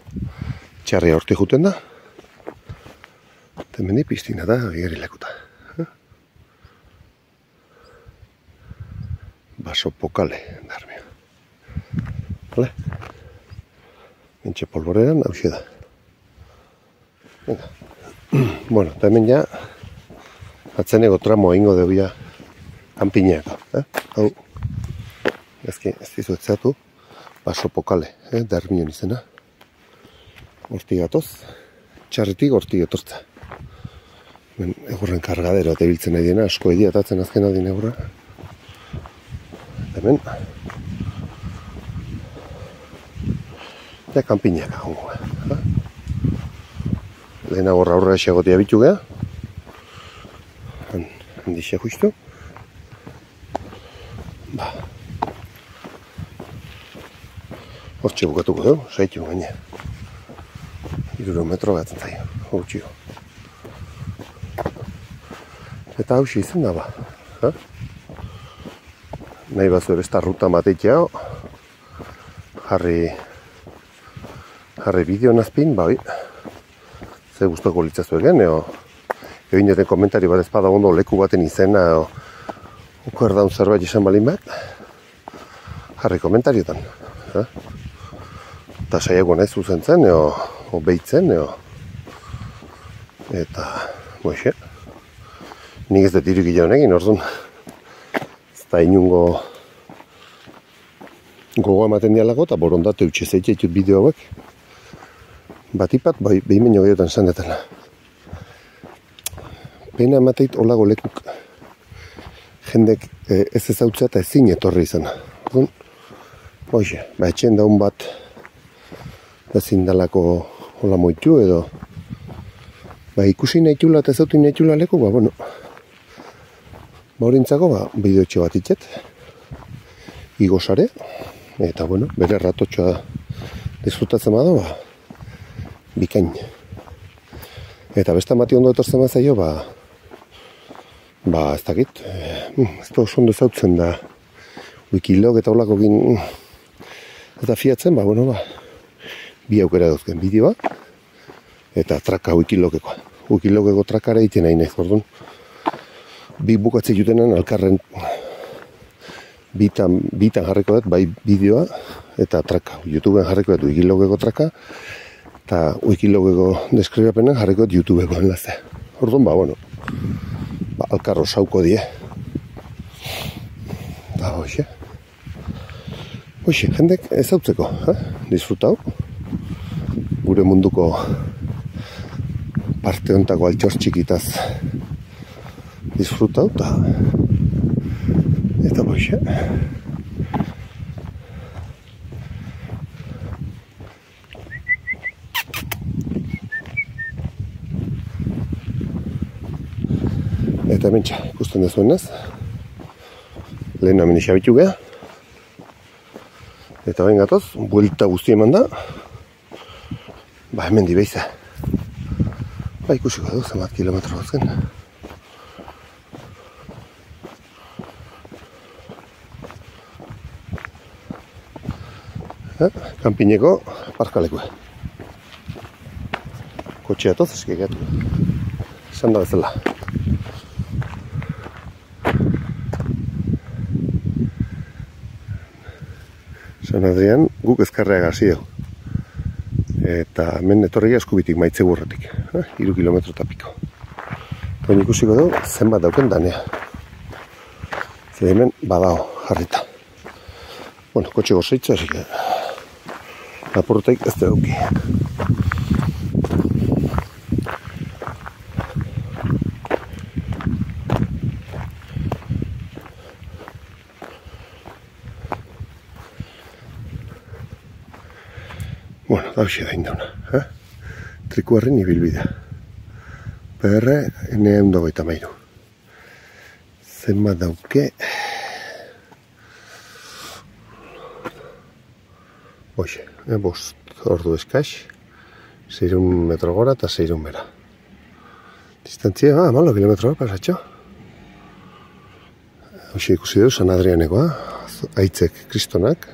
Txarria horti juten da. Hemen piztina da, geri lekuta. Baso pokale, Bermio. Hale? Mentxe polboreran, hauxe da. Eta hemen ja, atzeneko tramoa ingo debia kanpineako. Hau, ez dizuetzatu, baso pokale, Bermion izena. Horti gatoz, txarretik horti etortza. Egurren kargadero eta biltzen nahi dena, asko ediatatzen azken aldin egurra. Hemen, ja kanpineak agongo. Lehena gorra aurra esagotia bitu geha. Handixea justu. Hortxe bukatuko dugu, saitu gaine. 3 metro batzen zaio, hortxio. Eta hausi izen da, nahi bazu besta ruta mateitea, jarri bideo nazpin, ze guztoko litzazu egen, egin duten komentari bat ezpada ondo leku baten izena, oker daun zerbait izan balin bat, jarri komentarietan. Eta saiako nahi zuzentzen, behitzen, eta, boixe. Nik ez dut irukila honekin, orduan. Ez da inungo gogoa ematen dialago eta borondate utxe zeitxetut bideo hauek. Batipat, behimen jogeotan esan detela. Pena emateit olago lekuk jendek ez ezautzea eta ezin etorri izan. Orduan, hoxe, etxen daun bat ezin dalako hola moitu edo ikusi nahi txula eta ezautu nahi txula leku, Baurintzako, bideotxe bat itxet, igosare, eta, bere ratotxoa disfrutatzen badu, bikain. Eta besta mati ondo etortzen bat zaio, ez dakit, ez da oso ondo ezautzen da, wikilog eta holako gin, eta fiatzen, bi aukera dauzken bideoa, eta traka wikilogekoa. Wikilogeko trakara egiten nahi nahiz, orduan. Bi bukatze jutenan alkarren bitan jarriko dut, bai bideoa eta traka. YouTubeen jarriko dut wikilogeko traka, eta wikilogeko deskribapenan jarriko dut YouTubeko enlaze. Orduan, alkarro sauko die. Eta hoxe. Hoxe, jendek ezautzeko, disfrutau. Gure munduko parte hontako altxor txikitaz disfrutau eta boixe. Eta hementsa, ikusten dezuenez, lehen hemen isabitu geha. Eta bain gatoz, buelta guzti eman da. Hemen dibeiza. Ikusiko du, zenbat kilometro bazken. Kanpineko parkalekua. Kotxea toz, eskegatu. Esan da bezala. San Adrian guk ezkarreak hasi dugu. Eta hemen etorria Eskubitik Maitzegurretik. 3 kilometro eta piko. Baina ikusiko dugu zenbat dauken danea. Zer hemen badao jarrita. Bueno, kotxe gozaitza, así que lapurretaik ez da duki. Bueno, da hoxe da indauna. Trikuarren ibilbidea. PR N123. Zenbat dauke... Hoxe, bost ordu eskaz, 600 metro gora eta 600 bera. Distantzia, malo kilometro pasatxo. Hoxe ikusi du, San Adrianekoa, Aitzek Kristonak,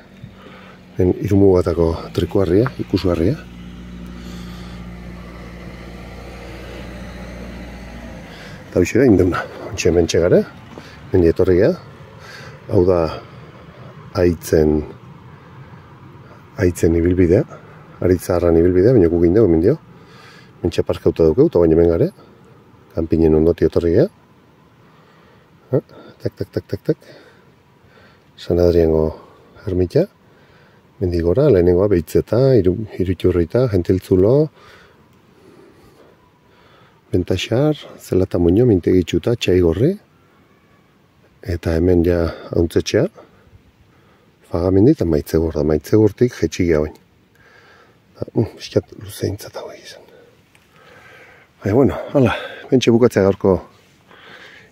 irumugatako trikuarria, ikusgarria. Eta bizi da, indeuna, ontxe mentxe gara, mendi etorria, hau da Aitzen ibilbidea, Aritzaharran ibilbidea, baina guk indegu, hemen dio. Mentxe parkauta dukeu, eta baina hemen gare. Kanpinen ondoti etorria. Tak. San Adriango ermita. Mendi gora, lehenengoa Behitzeta, Iruiturrita, Gentiltzulo, Bentaxar, Zelata Muño, Mintegitxuta, Txaigorri. Eta hemen ja Hauntzetxea. Fagamendi eta Maitzegur da, Maitzegurtik jetxigia bain. Biskat luzeintza hau egizan. Baina, bueno, hala, bentxe bukatzea gaurko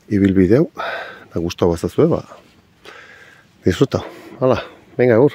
ibilbideu, da guztua bazazue, disfrutau. Hala, venga, agur.